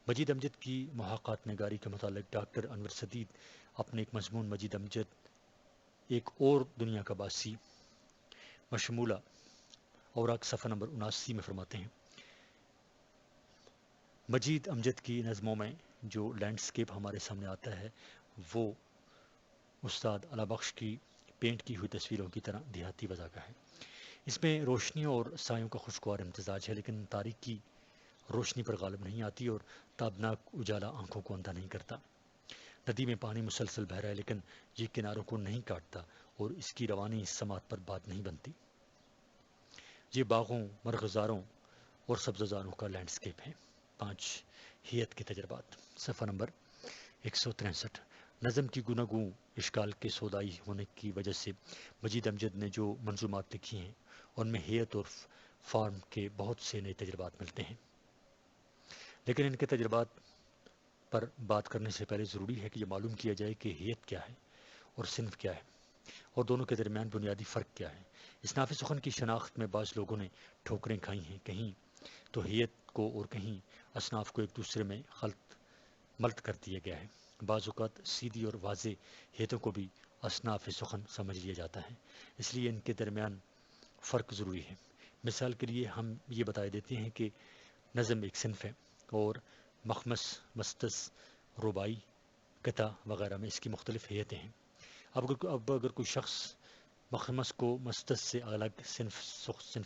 مجید امجد کی محاقات نگاری کے متعلق ڈاکٹر انور سدید اپنے ایک مضمون مجید امجد ایک اور دنیا کا باسی مشمولہ اوراق، صفحہ نمبر 79 میں فرماتے ہیں، مجید امجد کی نظموں میں جو لینڈسکیپ ہمارے سامنے آتا ہے وہ استاد علا بخش کی پینٹ کی ہوئی تصویروں کی طرح دیہاتی وضع کا ہے۔ اس میں روشنیوں اور سایوں کا خوشگوار امتزاج ہے، لیکن تاریکی روشنی پر غالب نہیں آتی اور تابناک اجالا آنکھوں کو اندھا نہیں کرتا۔ ندی میں پانی مسلسل بہہ رہا ہے، لیکن یہ کناروں کو نہیں کاٹتا اور اس کی روانی سماعت پر بات نہیں بنتی۔ یہ باغوں، مرغزاروں اور سبززاروں کا لینڈسکیپ ہے۔ 5 ہیت کے تجربات، صفحہ نمبر 163۔ نظم کی گوناگوں اشکال کے سودائی ہونے کی وجہ سے مجید امجد نے جو منظومات لکھی ہیں ان میں ہیت اور فارم کے بہت سے نئے تجربات ملتے ہیں، لیکن ان کے تجربات پر بات کرنے سے پہلے ضروری ہے کہ یہ معلوم کیا جائے کہ ہیت کیا ہے اور صنف کیا ہے، اور دونوں کے درمیان بنیادی فرق کیا ہے۔ اصناف سخن کی شناخت میں بعض لوگوں نے ٹھوکریں کھائی ہیں، کہیں تو ہیت کو اور کہیں اصناف کو ایک دوسرے میں ملت کر دیا گیا ہے۔ بعض اوقات سیدھی اور واضح ہیتوں کو بھی اصناف سخن سمجھ لیا جاتا ہے، اس لیے ان کے درمیان فرق ضروری ہے۔ مثال کے لیے ہم یہ بتا دیتے ہیں کہ نظم ایک صنف ہے اور مخمس، مستس، ربائی، قطع وغیرہ میں اس کی مختلف ہیتیں ہیں۔ اب اگر کوئی شخص مخمس کو مستس سے الگ صنف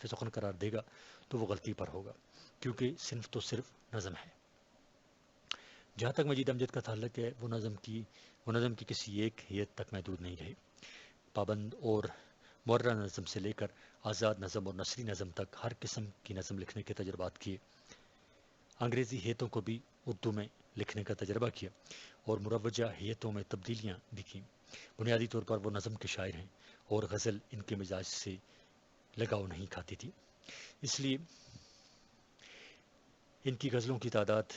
سخن قرار دے گا تو وہ غلطی پر ہوگا، کیونکہ صنف تو صرف نظم ہے۔ جہاں تک مجید امجد کا تعلق ہے، وہ نظم کی کسی ایک ہیت تک محدود نہیں رہے۔ پابند اور معرہ نظم سے لے کر آزاد نظم اور نثری نظم تک ہر قسم کی نظم لکھنے کے تجربات کیے۔ انگریزی ہیتوں کو بھی اردو میں لکھنے کا تجربہ کیا اور مروجہ ہیتوں میں تبدیلیاں بھی کیں۔ بنیادی طور پر وہ نظم کے شاعر ہیں اور غزل ان کے مزاج سے لگاؤ نہیں کھاتی تھی، اس لیے ان کی غزلوں کی تعداد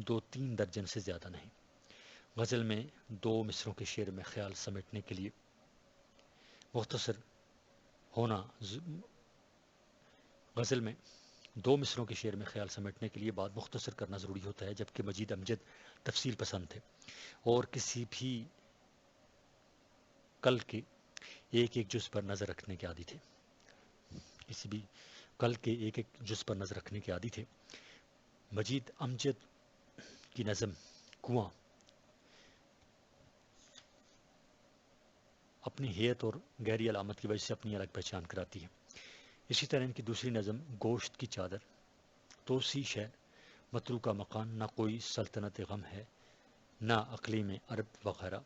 2-3 درجن سے زیادہ نہیں۔ غزل میں 2 مصروں کے شعر میں خیال سمیٹنے کے لیے مختصر ہونا غزل میں 2 مصروں کے شعر میں خیال سمیٹنے کے لیے بات مختصر کرنا ضروری ہوتا ہے، جبکہ مجید امجد تفصیل پسند تھے اور کسی بھی کل کے ایک ایک جز پر نظر رکھنے کے عادی تھے۔ مجید امجد کی نظم کنواں اپنی ہیت اور گہری علامت کی وجہ سے اپنی الگ پہچان کراتی ہے۔ اسی طرح ان کی دوسری نظم گوشت کی چادر، توسی شہر، متروکہ مکان، نہ کوئی سلطنت غم ہے، نہ اقلیم عرب وغیرہ،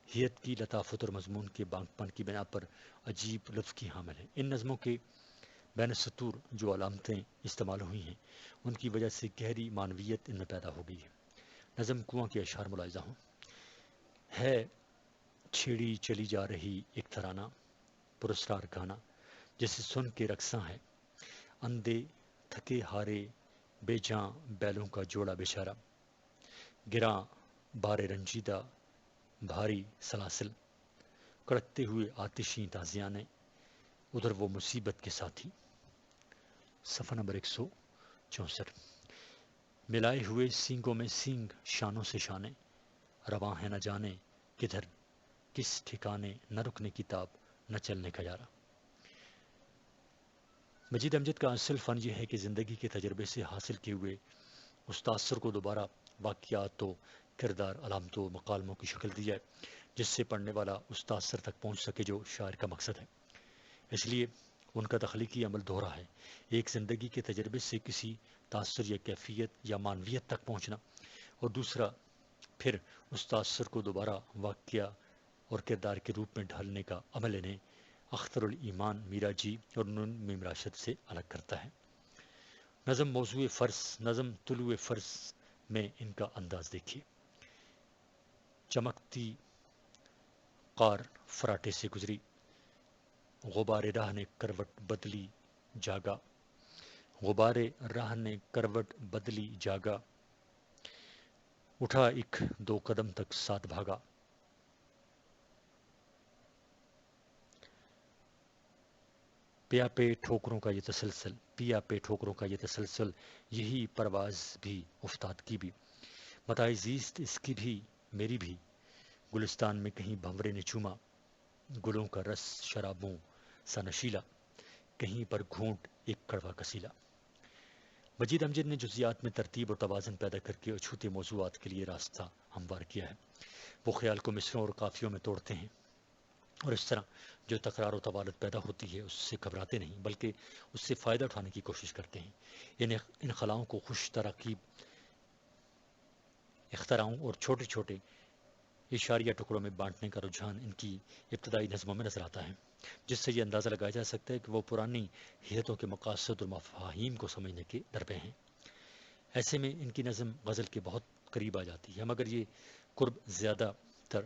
ہیت کی لطافت اور مضمون کے بانک پن کی بنا پر عجیب لطف کی حامل ہے۔ ان نظموں کے بین السطور جو علامتیں استعمال ہوئی ہیں ان کی وجہ سے گہری معنویت ان میں پیدا ہو گئی ہے۔ نظم کنواں کے اشعار ملاحظہ ہوں۔ ہے چھیڑی چلی جا رہی ایک ترانہ، پراسرار گانا، جسے سن کے رقصاں ہے، اندھے تھکے ہارے بے جاں بیلوں کا جوڑا بیچارہ، گراں بار رنجیدہ بھاری سلاسل، کڑکتے ہوئے آتشیں تازیانے، ادھر وہ مصیبت کے ساتھی۔ صفحہ نمبر 164۔ ملائے ہوئے سینگوں میں سینگ، شانوں سے شانے، رواں ہے نہ جانے کدھر، کس ٹھکانے، نہ رکنے کی تاب، نہ چلنے کا یارہ۔ مجید امجد کا اصل فن یہ ہے کہ زندگی کے تجربے سے حاصل کیے ہوئے اس تاثر کو دوبارہ واقعات و کردار، علامتوں و مکالموں کی شکل دی جائے، جس سے پڑھنے والا اس تاثر تک پہنچ سکے جو شاعر کا مقصد ہے۔ اس لیے ان کا تخلیقی عمل دوہرا ہے، ایک زندگی کے تجربے سے کسی تاثر یا کیفیت یا معنویت تک پہنچنا، اور دوسرا پھر اس تاثر کو دوبارہ واقعہ اور کردار کے روپ میں ڈھالنے کا عمل انہیں اختر الایمان میرا جی اور نون میم راشد سے الگ کرتا ہے۔ نظم موضوع فرض، نظم طلوع فرض میں ان کا انداز دیکھیے۔ چمکتی قار فراٹے سے گزری، غبار راہ نے کروٹ بدلی جاگا، غبار راہ نے کروٹ بدلی جاگا، اٹھا ایک دو قدم تک ساتھ بھاگا، پیا پہ ٹھوکروں کا یہ تسلسل، یہی پرواز بھی افتاد کی بھی، متاع زیست اس کی بھی میری بھی، گلستان میں کہیں بھنورے نے چوما، گلوں کا رس شرابوں سا نشیلا، کہیں پر گھونٹ ایک کڑوا کسیلا۔ مجید امجد نے جزیات میں ترتیب اور توازن پیدا کر کے اچھوتے موضوعات کے لیے راستہ ہموار کیا ہے۔ وہ خیال کو مصروں اور قافیوں میں توڑتے ہیں اور اس طرح جو تکرار و توالت پیدا ہوتی ہے اس سے گھبراتے نہیں، بلکہ اس سے فائدہ اٹھانے کی کوشش کرتے ہیں۔ ان خلاؤں کو خوش تراکیب اختراعوں اور چھوٹے چھوٹے اشاریہ ٹکڑوں میں بانٹنے کا رجحان ان کی ابتدائی نظموں میں نظر آتا ہے، جس سے یہ اندازہ لگایا جا سکتا ہے کہ وہ پرانی ہیتوں کے مقاصد اور مفاہیم کو سمجھنے کے درپے ہیں۔ ایسے میں ان کی نظم غزل کے بہت قریب آ جاتی ہے، مگر یہ قرب زیادہ تر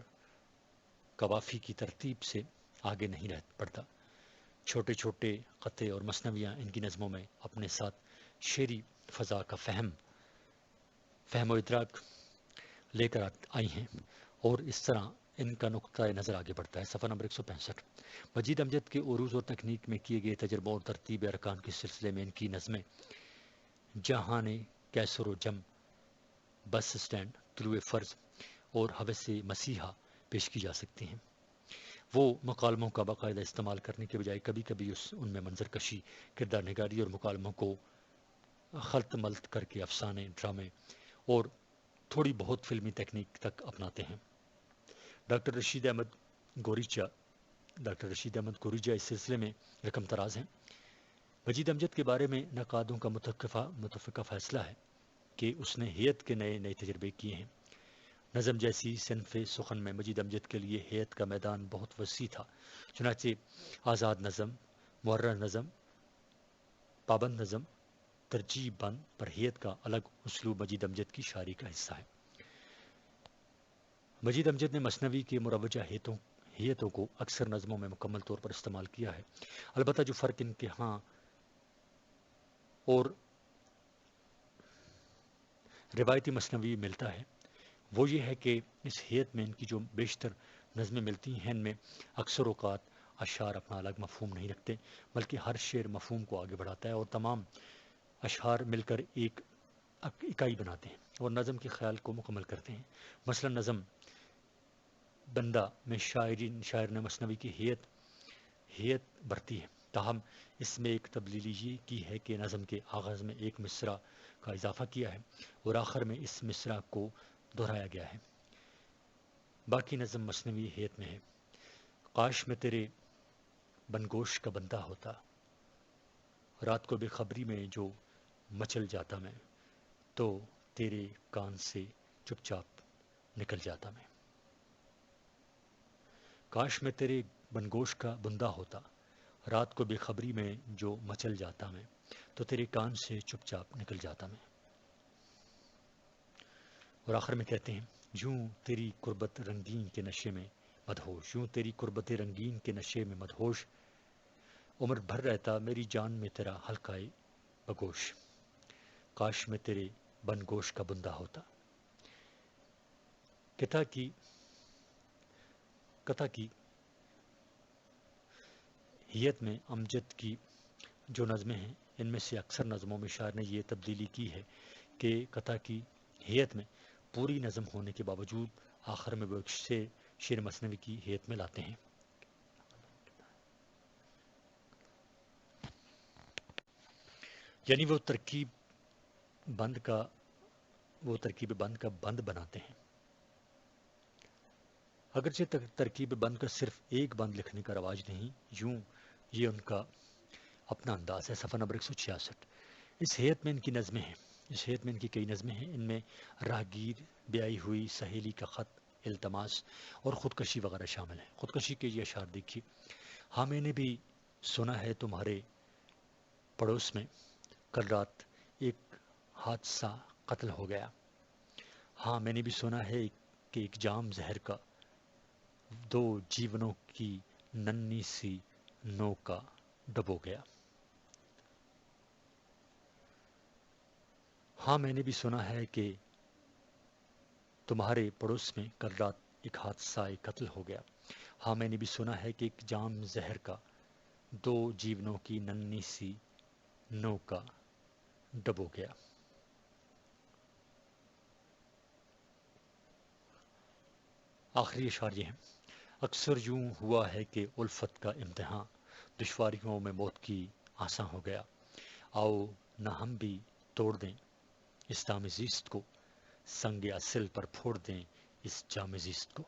قوافی کی ترتیب سے آگے نہیں رہ پڑتا۔ چھوٹے چھوٹے قطعے اور مثنویاں ان کی نظموں میں اپنے ساتھ شعری فضا کا فہم و ادراک لے کر آئی ہیں، اور اس طرح ان کا نقطۂ نظر آگے بڑھتا ہے۔ صفحہ نمبر 165۔ مجید امجد کے عروض اور تکنیک میں کیے گئے تجربوں اور ترتیب ارکان کے سلسلے میں ان کی نظمیں جہاں کیسر و جم، بس اسٹینڈ، طلوع فرض اور حوث مسیحا پیش کی جا سکتی ہیں۔ وہ مکالموں کا باقاعدہ استعمال کرنے کے بجائے کبھی کبھی ان میں منظر کشی، کردار نگاری اور مکالموں کو خلط ملط کر کے افسانے، ڈرامے اور تھوڑی بہت فلمی تکنیک تک اپناتے ہیں۔ ڈاکٹر رشید احمد گوریجا اس سلسلے میں رقم تراز ہیں۔ مجید امجد کے بارے میں نقادوں کا متفقہ فیصلہ ہے کہ اس نے ہیئت کے نئے تجربے کیے ہیں۔ نظم جیسی صنف سخن میں مجید امجد کے لیے ہیئت کا میدان بہت وسیع تھا، چنانچہ آزاد نظم، معرر نظم، پابند نظم، ترجیب بند پر ہیئت کا الگ اسلوب مجید امجد کی شاعری کا حصہ ہے۔ مجید امجد نے مثنوی کے مروجہ ہیئتوں کو اکثر نظموں میں مکمل طور پر استعمال کیا ہے۔ البتہ جو فرق ان کے ہاں اور روایتی مثنوی ملتا ہے وہ یہ ہے کہ اس ہیئت میں ان کی جو بیشتر نظمیں ملتی ہیں ان میں اکثر اوقات اشعار اپنا الگ مفہوم نہیں رکھتے، بلکہ ہر شعر مفہوم کو آگے بڑھاتا ہے اور تمام اشعار مل کر ایک اکائی بناتے ہیں اور نظم کے خیال کو مکمل کرتے ہیں۔ مثلا نظم بندہ میں شاعر نے مثنوی کی ہیئت برتی ہے، تاہم اس میں ایک تبدیلی یہ کی ہے کہ نظم کے آغاز میں ایک مصرع کا اضافہ کیا ہے اور آخر میں اس مصرع کو دہرایا گیا ہے۔ باقی نظم مثنوی ہیئت میں ہے۔ کاش میں تیرے بنگوش کا بندہ ہوتا، رات کو بے خبری میں جو مچل جاتا میں، تو تیرے کان سے چپ چاپ نکل جاتا میں۔ کاش میں تیرے بنگوش کا بندہ ہوتا، رات کو بے خبری میں جو مچل جاتا میں، تو تیرے کان سے چپ چاپ نکل جاتا میں۔ اور آخر میں کہتے ہیں، یوں تیری قربت رنگین کے نشے میں مدہوش، یوں تیری قربت رنگین کے نشے میں مدہوش، عمر بھر رہتا میری جان میں تیرا حلقہ بگوش، کاش میں تیرے بن گوش کا بندہ ہوتا۔ کتا کی ہیئت میں امجد کی جو نظمیں ہیں ان میں سے اکثر نظموں میں شاعر نے یہ تبدیلی کی ہے کہ کتا کی ہیئت میں پوری نظم ہونے کے باوجود آخر میں وہ ایک شعر مثنوی کی ہیئت میں لاتے ہیں۔ یعنی وہ ترکیب بند کا بند بناتے ہیں۔ اگرچہ ترکیب بند کا صرف ایک بند لکھنے کا رواج نہیں، یوں یہ ان کا اپنا انداز ہے۔ صفحہ نمبر 166۔ اس ہیئت میں ان کی نظمیں ہیں، اس ہیئت میں ان کی کئی نظمیں ہیں، ان میں راہگیر، بیائی ہوئی، سہیلی کا خط، التماس اور خودکشی وغیرہ شامل ہیں۔ خودکشی کے یہ اشعار دیکھیے۔ ہاں میں نے بھی سنا ہے تمہارے پڑوس میں کل رات ایک حادثہ قتل ہو گیا، ہاں میں نے بھی سنا ہے کہ ایک جام زہر کا دو جیونوں کی ننھی سی نو کا ڈبو گیا، ہاں میں نے بھی سنا ہے کہ تمہارے پڑوس میں کل رات ایک حادثہ قتل ہو گیا، ہاں میں نے بھی سنا ہے کہ ایک جام زہر کا دو جیونوں کی ننھی سی نو کا ڈبو گیا۔ آخری اشعار یہ ہیں۔ اکثر یوں ہوا ہے کہ الفت کا امتحان دشواریوں میں موت کی آساں ہو گیا، آؤ نہ ہم بھی توڑ دیں اس دام زیست کو، سنگ اصل پر پھوڑ دیں اس جام زیست کو۔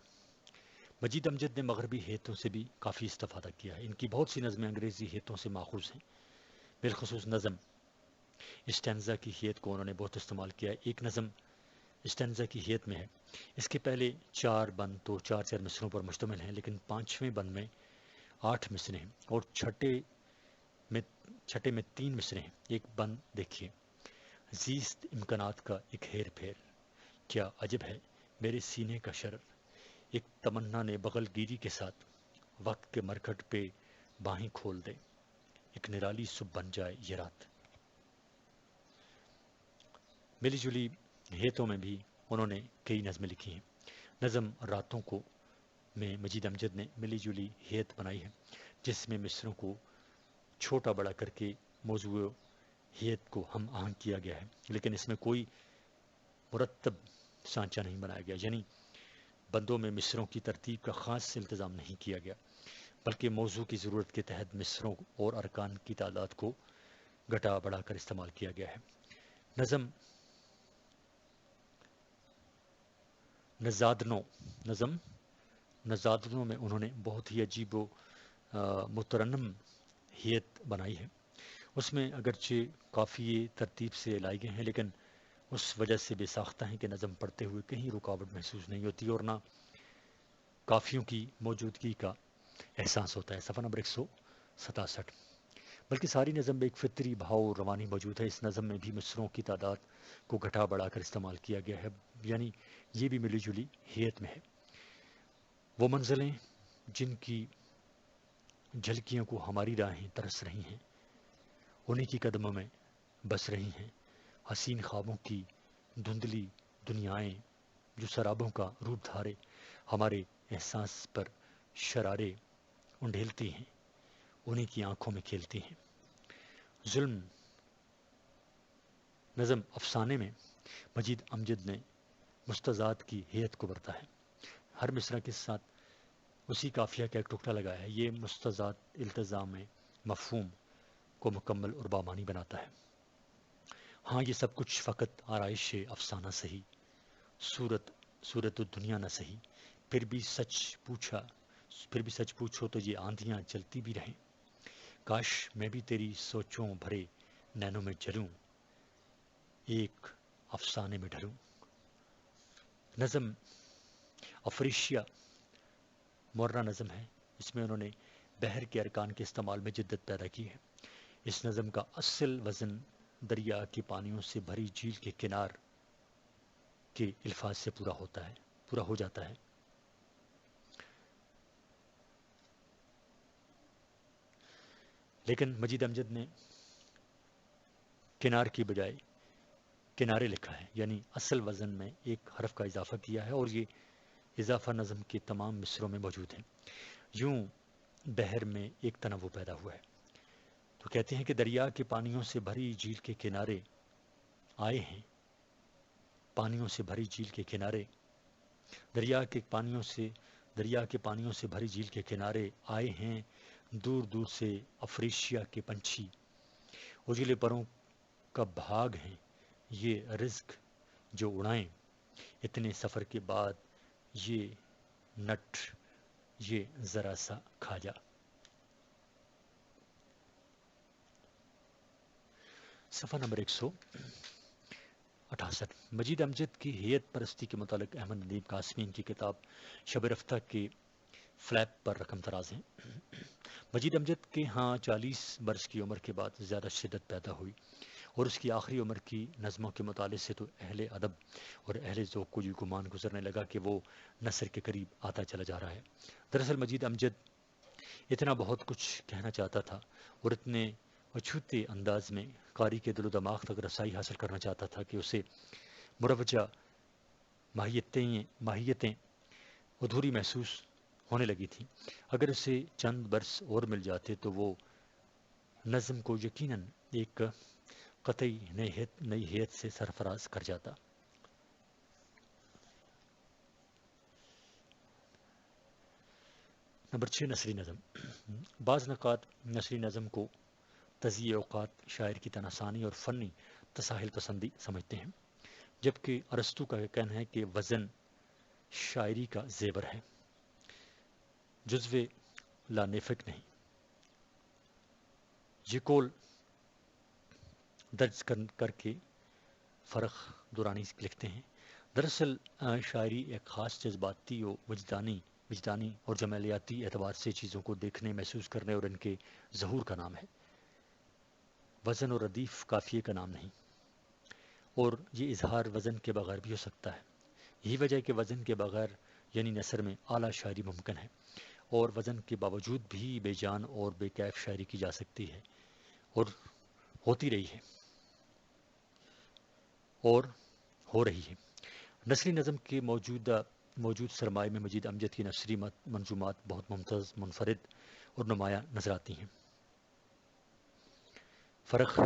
مجید امجد نے مغربی ہیتوں سے بھی کافی استفادہ کیا ہے۔ ان کی بہت سی نظمیں انگریزی ہیتوں سے ماخوذ ہیں، بالخصوص نظم اسٹینزا کی ہیت کو انہوں نے بہت استعمال کیا ہے۔ ایک نظم اسٹینزا کی ہیت میں ہے، اس کے پہلے 4 بند تو 4 مصروں پر مشتمل ہیں، لیکن 5ویں بند میں 8 مصرے ہیں اور چھٹے میں 3 مصرے ہیں۔ ایک بند دیکھیے، زیست امکانات کا ایک ہیر پھیر، کیا عجب ہے میرے سینے کا شرر، ایک تمنا نے بغل گیری کے ساتھ وقت کے مرکٹ پہ باہیں کھول دے، ایک نرالی صبح بن جائے یہ رات۔ ملی جلی ہیتوں میں بھی انہوں نے کئی نظمیں لکھی ہیں۔ نظم راتوں کو میں مجید امجد نے ملی جلی ہیت بنائی ہے، جس میں مصروں کو چھوٹا بڑا کر کے موضوع ہیت کو ہم آہنگ کیا گیا ہے، لیکن اس میں کوئی مرتب سانچہ نہیں بنایا گیا، یعنی بندوں میں مصروں کی ترتیب کا خاص التزام نہیں کیا گیا، بلکہ موضوع کی ضرورت کے تحت مصروں اور ارکان کی تعداد کو گھٹا بڑھا کر استعمال کیا گیا ہے۔ نظم نظم نزادنوں میں انہوں نے بہت ہی عجیب و مترنم ہیت بنائی ہے۔ اس میں اگرچہ قافیے ترتیب سے لائے گئے ہیں، لیکن اس وجہ سے بے ساختہ ہیں کہ نظم پڑھتے ہوئے کہیں رکاوٹ محسوس نہیں ہوتی اور نہ قافیوں کی موجودگی کا احساس ہوتا ہے۔ صفحہ نمبر 167۔ بلکہ ساری نظم میں ایک فطری بھاؤ اور روانی موجود ہے۔ اس نظم میں بھی مصروں کی تعداد کو گھٹا بڑھا کر استعمال کیا گیا ہے، یعنی یہ بھی ملی جلی ہیت میں ہے۔ وہ منزلیں جن کی جھلکیوں کو ہماری راہیں ترس رہی ہیں، انہی کی قدموں میں بس رہی ہیں، حسین خوابوں کی دھندلی دنیائیں جو سرابوں کا روپ دھارے ہمارے احساس پر شرارے انڈھیلتی ہیں، انہی کی آنکھوں میں کھیلتی ہیں۔ ظلم نظم افسانے میں مجید امجد نے مستضاد کی ہیت کو برتا ہے۔ ہر مصرع کے ساتھ اسی قافیہ کا ایک ٹکڑا لگایا ہے۔ یہ مستضاد التزام مفہوم کو مکمل اور بامانی بناتا ہے۔ ہاں، یہ سب کچھ فقط آرائش افسانہ سہی، صورت دنیا نہ سہی، پھر بھی سچ پوچھو تو یہ آندھیاں چلتی بھی رہیں، کاش میں بھی تیری سوچوں بھرے نینوں میں جلوں، ایک افسانے میں ڈھلوں۔ نظم افریشیا مورنا نظم ہے۔ اس میں انہوں نے بحر کے ارکان کے استعمال میں جدت پیدا کی ہے۔ اس نظم کا اصل وزن دریا کے پانیوں سے بھری جھیل کے کنار کے الفاظ سے پورا ہو جاتا ہے۔ لیکن مجید امجد نے کنار کی بجائے کنارے لکھا ہے، یعنی اصل وزن میں ایک حرف کا اضافہ کیا ہے، اور یہ اضافہ نظم کے تمام مصروں میں موجود ہے۔ یوں بحر میں ایک تنوع پیدا ہوا ہے۔ تو کہتے ہیں کہ دریا کے پانیوں سے بھری جھیل کے کنارے آئے ہیں، پانیوں سے بھری جھیل کے کنارے، دریا کے پانیوں سے بھری جھیل کے کنارے آئے ہیں، دور دور سے افریشیا کے پنچھی، اجلے پروں کا بھاگ ہیں یہ رزق جو اڑائیں، اتنے سفر کے بعد یہ نٹ یہ ذرا سا کھا جا۔ صفحہ نمبر 168۔ مجید امجد کی ہیت پرستی کے متعلق احمد ندیم قاسمی کی کتاب شب رفتہ کے فلیپ پر رقم تراز ہیں۔ مجید امجد کے ہاں 40 برس کی عمر کے بعد زیادہ شدت پیدا ہوئی، اور اس کی آخری عمر کی نظموں کے مطالعے سے تو اہل ادب اور اہل ذوق کو یہ گمان گزرنے لگا کہ وہ نثر کے قریب آتا چلا جا رہا ہے۔ دراصل مجید امجد اتنا بہت کچھ کہنا چاہتا تھا اور اتنے اچھوتے انداز میں قاری کے دل و دماغ تک رسائی حاصل کرنا چاہتا تھا کہ اسے مروجہ ماہیتیں ادھوری محسوس ہونے لگی تھیں۔ اگر اسے چند برس اور مل جاتے تو وہ نظم کو یقیناً ایک قطعی نئی ہیت سے سرفراز کر جاتا۔ نمبر 6، نثری نظم۔ بعض نقاد نثری نظم کو تضییع اوقات، شاعر کی تناسانی اور فنی تساہل پسندی سمجھتے ہیں، جبکہ ارسطو کا کہنا ہے کہ وزن شاعری کا زیور ہے، جزو لانفق نہیں۔ یہ قول درج کر کے فرق دورانی لکھتے ہیں، دراصل شاعری ایک خاص جذباتی و وجدانی اور جمالیاتی اعتبار سے چیزوں کو دیکھنے، محسوس کرنے اور ان کے ظہور کا نام ہے، وزن اور ردیف قافیے کا نام نہیں۔ اور یہ اظہار وزن کے بغیر بھی ہو سکتا ہے. یہی وجہ ہے کہ وزن کے بغیر یعنی نثر میں اعلیٰ شاعری ممکن ہے، اور وزن کے باوجود بھی بے جان اور بے کیف شاعری کی جا سکتی ہے، اور ہوتی رہی ہے اور ہو رہی ہے. نثری نظم کے موجود سرمایہ میں مجید امجد کی نثری منظومات بہت ممتاز، منفرد اور نمایاں نظر آتی ہیں. فرخ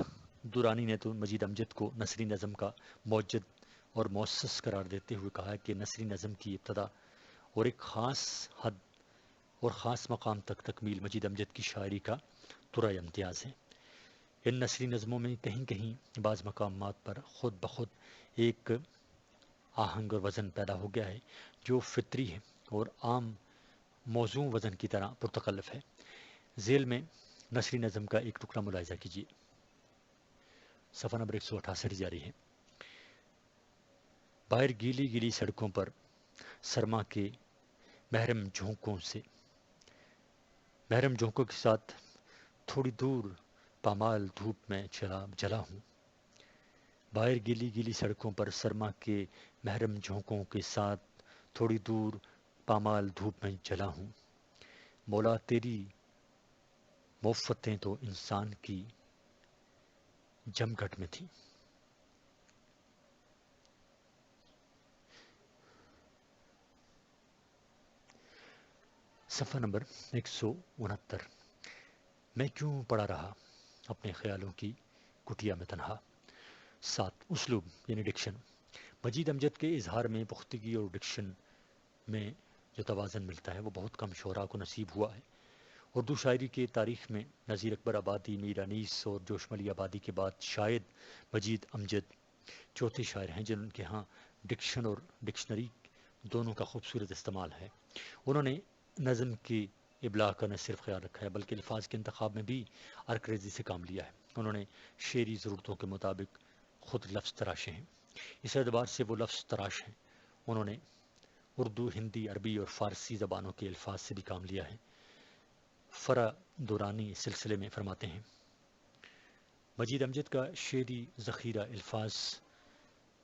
دورانی نے تو مجید امجد کو نثری نظم کا موجد اور مؤسس قرار دیتے ہوئے کہا کہ نثری نظم کی ابتدا اور ایک خاص حد اور خاص مقام تک تکمیل مجید امجد کی شاعری کا ترا امتیاز ہے. ان نثری نظموں میں کہیں کہیں بعض مقامات پر خود بخود ایک آہنگ اور وزن پیدا ہو گیا ہے جو فطری ہے اور عام موزوں وزن کی طرح پرتکلف ہے. ذیل میں نثری نظم کا ایک ٹکڑا ملاحظہ کیجیے. صفحہ نمبر 168 جاری ہے. باہر گیلی گیلی سڑکوں پر سرما کے محرم جھونکوں کے ساتھ تھوڑی دور پامال دھوپ میں جلا ہوں. باہر گیلی گیلی سڑکوں پر سرما کے محرم جھونکوں کے ساتھ تھوڑی دور پامال دھوپ میں جلا ہوں. مولا تیری مفتیں تو انسان کی جمگھٹ میں تھیں. صفحہ نمبر 169. میں کیوں پڑا رہا اپنے خیالوں کی کٹیا میں تنہا. 7. اسلوب یعنی ڈکشن. مجید امجد کے اظہار میں پختگی اور ڈکشن میں جو توازن ملتا ہے وہ بہت کم شعراء کو نصیب ہوا ہے. اردو شاعری کے تاریخ میں نذیر اکبر آبادی، میر انیس اور جوشملی آبادی کے بعد شاید مجید امجد چوتھے شاعر ہیں جن کے ہاں ڈکشن اور ڈکشنری دونوں کا خوبصورت استعمال ہے. انہوں نے نظم کی ابلاغ کا نہ صرف خیال رکھا ہے بلکہ الفاظ کے انتخاب میں بھی ارکریزی سے کام لیا ہے. انہوں نے شعری ضرورتوں کے مطابق خود لفظ تراشے ہیں. اس اعتبار سے وہ لفظ تراش ہیں. انہوں نے اردو، ہندی، عربی اور فارسی زبانوں کے الفاظ سے بھی کام لیا ہے. فرا دورانی اس سلسلے میں فرماتے ہیں: مجید امجد کا شعری ذخیرہ الفاظ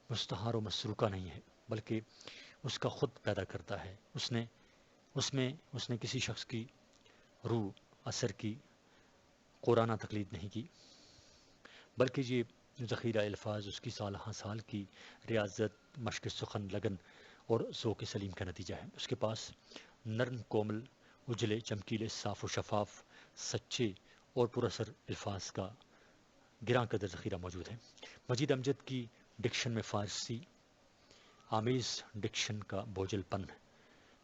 مستعار و مسروقہ نہیں ہے بلکہ اس کا خود پیدا کرتا ہے. اس نے کسی شخص کی روح اثر کی قرآنہ تقلید نہیں کی بلکہ یہ ذخیرہ الفاظ اس کی سالہ سال کی ریاضت، مشق سخن، لگن اور ذوق سلیم کا نتیجہ ہے. اس کے پاس نرم، کومل، اجلے، چمکیلے، صاف و شفاف، سچے اور پراثر الفاظ کا گراں قدر ذخیرہ موجود ہے. مجید امجد کی ڈکشن میں فارسی آمیز ڈکشن کا بوجھل پن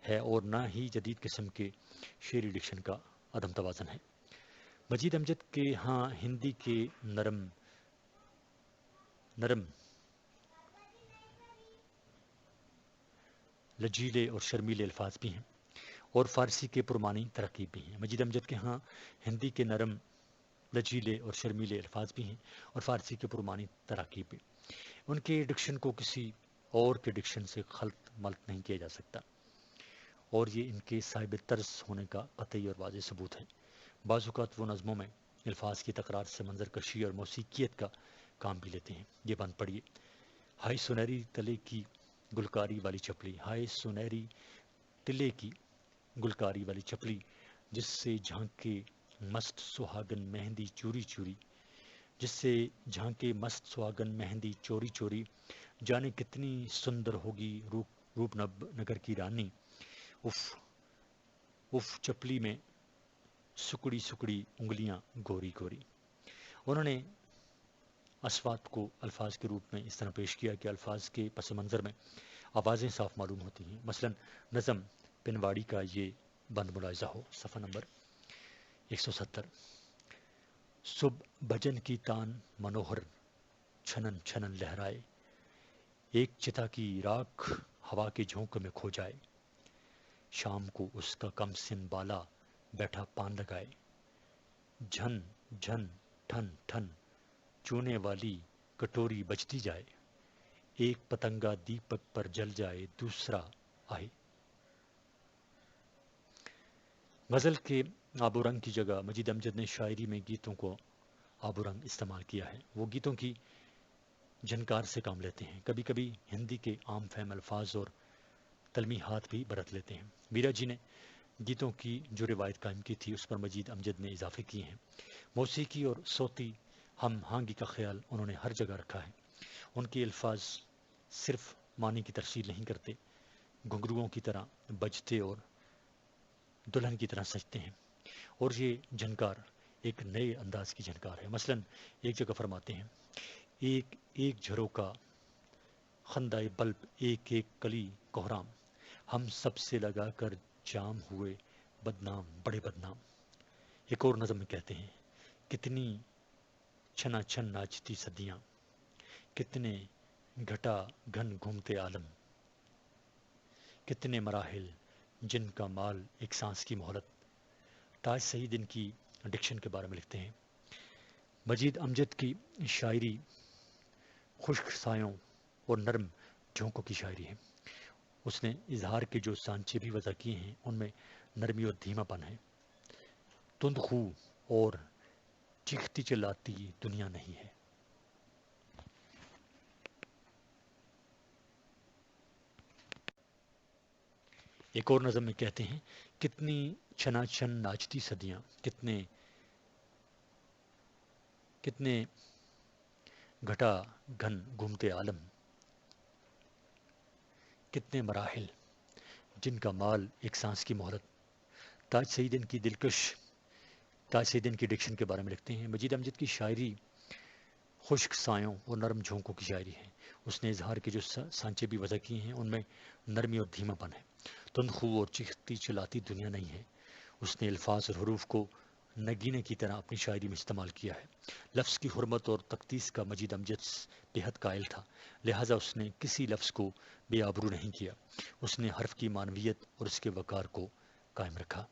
ہے اور نہ ہی جدید قسم کے شعری ڈکشن کا عدم توازن ہے. مجید امجد کے ہاں ہندی کے نرم لچیلے اور شرمیلے الفاظ بھی ہیں اور فارسی کے پرمعنی ترکیب بھی ہیں. مجید امجد کے ہاں ہندی کے نرم، لچیلے اور شرمیلے الفاظ بھی ہیں اور فارسی کے پرمعنی تراکیب بھی. ان کے ڈکشن کو کسی اور کے ڈکشن سے خلط ملط نہیں کیا جا سکتا اور یہ ان کے صاحب طرز ہونے کا قطعی اور واضح ثبوت ہے. بعض اوقات وہ نظموں میں الفاظ کی تکرار سے منظر کشی اور موسیقیت کا کام بھی لیتے ہیں. یہ بند پڑھیے: ہائے سنہری تلے کی گلکاری والی چپلی، ہائے سنہری تلے کی گلکاری والی چپلی، جس سے جھانکے مست سہاگن مہندی چوری چوری، جس سے جھانکے مست سہاگن مہندی چوری چوری، جانے کتنی سندر ہوگی روپ نگر کی رانی، اف اف چپلی میں سکڑی سکڑی انگلیاں گوری گوری. انہوں نے اصوات کو الفاظ کے روپ میں اس طرح پیش کیا کہ الفاظ کے پس منظر میں آوازیں صاف معلوم ہوتی ہیں. مثلا نظم پنواڑی کا یہ بند ملاحظہ ہو. صفحہ نمبر 170. صبح بھجن کی تان منوہر چھنن چھنن لہرائے، ایک چتا کی راکھ ہوا کے جھونک میں کھو جائے، شام کو اس کا کم سن بالا بیٹھا پان لگائے، جھن جھن ٹھن ٹھن چونے والی کٹوری بجتی جائے، ایک پتنگا دیپک پر جل جائے دوسرا آئے. غزل کے آب و رنگ کی جگہ مجید امجد نے شاعری میں گیتوں کو آب و رنگ استعمال کیا ہے. وہ گیتوں کی جھنکار سے کام لیتے ہیں، کبھی کبھی ہندی کے عام فہم الفاظ اور تلمیحات بھی برت لیتے ہیں۔ میرا جی نے گیتوں کی جو روایت قائم کی تھی اس پر مجید امجد نے اضافے کیے ہیں۔ موسیقی اور صوتی ہم آہنگی کا خیال انہوں نے ہر جگہ رکھا ہے۔ ان کے الفاظ صرف معنی کی ترسیل نہیں کرتے، گھنگروؤں کی طرح بجتے اور دلہن کی طرح سجتے ہیں، اور یہ جھنکار ایک نئے انداز کی جھنکار ہے۔ مثلاً ایک جگہ فرماتے ہیں، ایک ایک جھروکا خندۂ بلب، ایک ایک کلی کوہرام، ہم سب سے لگا کر جام ہوئے بدنام، بڑے بدنام۔ ایک اور نظم میں کہتے ہیں، کتنی چھنا چھن ناچتی صدیاں، کتنے گھٹا گھن گھومتے عالم، کتنے مراحل جن کا مال ایک سانس کی مہلت۔ تاج سعید ان کی ڈکشن کے بارے میں لکھتے ہیں، مجید امجد کی شاعری خشک سایوں اور نرم جھونکوں کی شاعری ہے۔ اس نے اظہار کے جو سانچے بھی وضع کیے ہیں ان میں نرمی اور دھیما پن ہے۔ تند خو اور چیختی چلاتی دنیا نہیں ہے۔ ایک اور نظم میں کہتے ہیں، کتنی چھنا چھن ناچتی صدیاں، کتنے کتنے گھٹا گھن گھومتے عالم، کتنے مراحل جن کا مال ایک سانس کی مہلت۔ تاج سعید ان کی تاج سعید ان کی ڈکشن کے بارے میں لکھتے ہیں، مجید امجد کی شاعری خشک سایوں اور نرم جھونکوں کی شاعری ہے۔ اس نے اظہار کے جو سانچے بھی وضع کیے ہیں ان میں نرمی اور دھیما پن ہے۔ تند خو اور چیختی چلاتی دنیا نہیں ہے۔ اس نے الفاظ اور حروف کو نگینے کی طرح اپنی شاعری میں استعمال کیا ہے۔ لفظ کی حرمت اور تقدیس کا مجید امجد بے حد قائل تھا، لہٰذا اس نے کسی لفظ کو بے آبرو نہیں کیا۔ اس نے حرف کی معنویت اور اس کے وقار کو قائم رکھا۔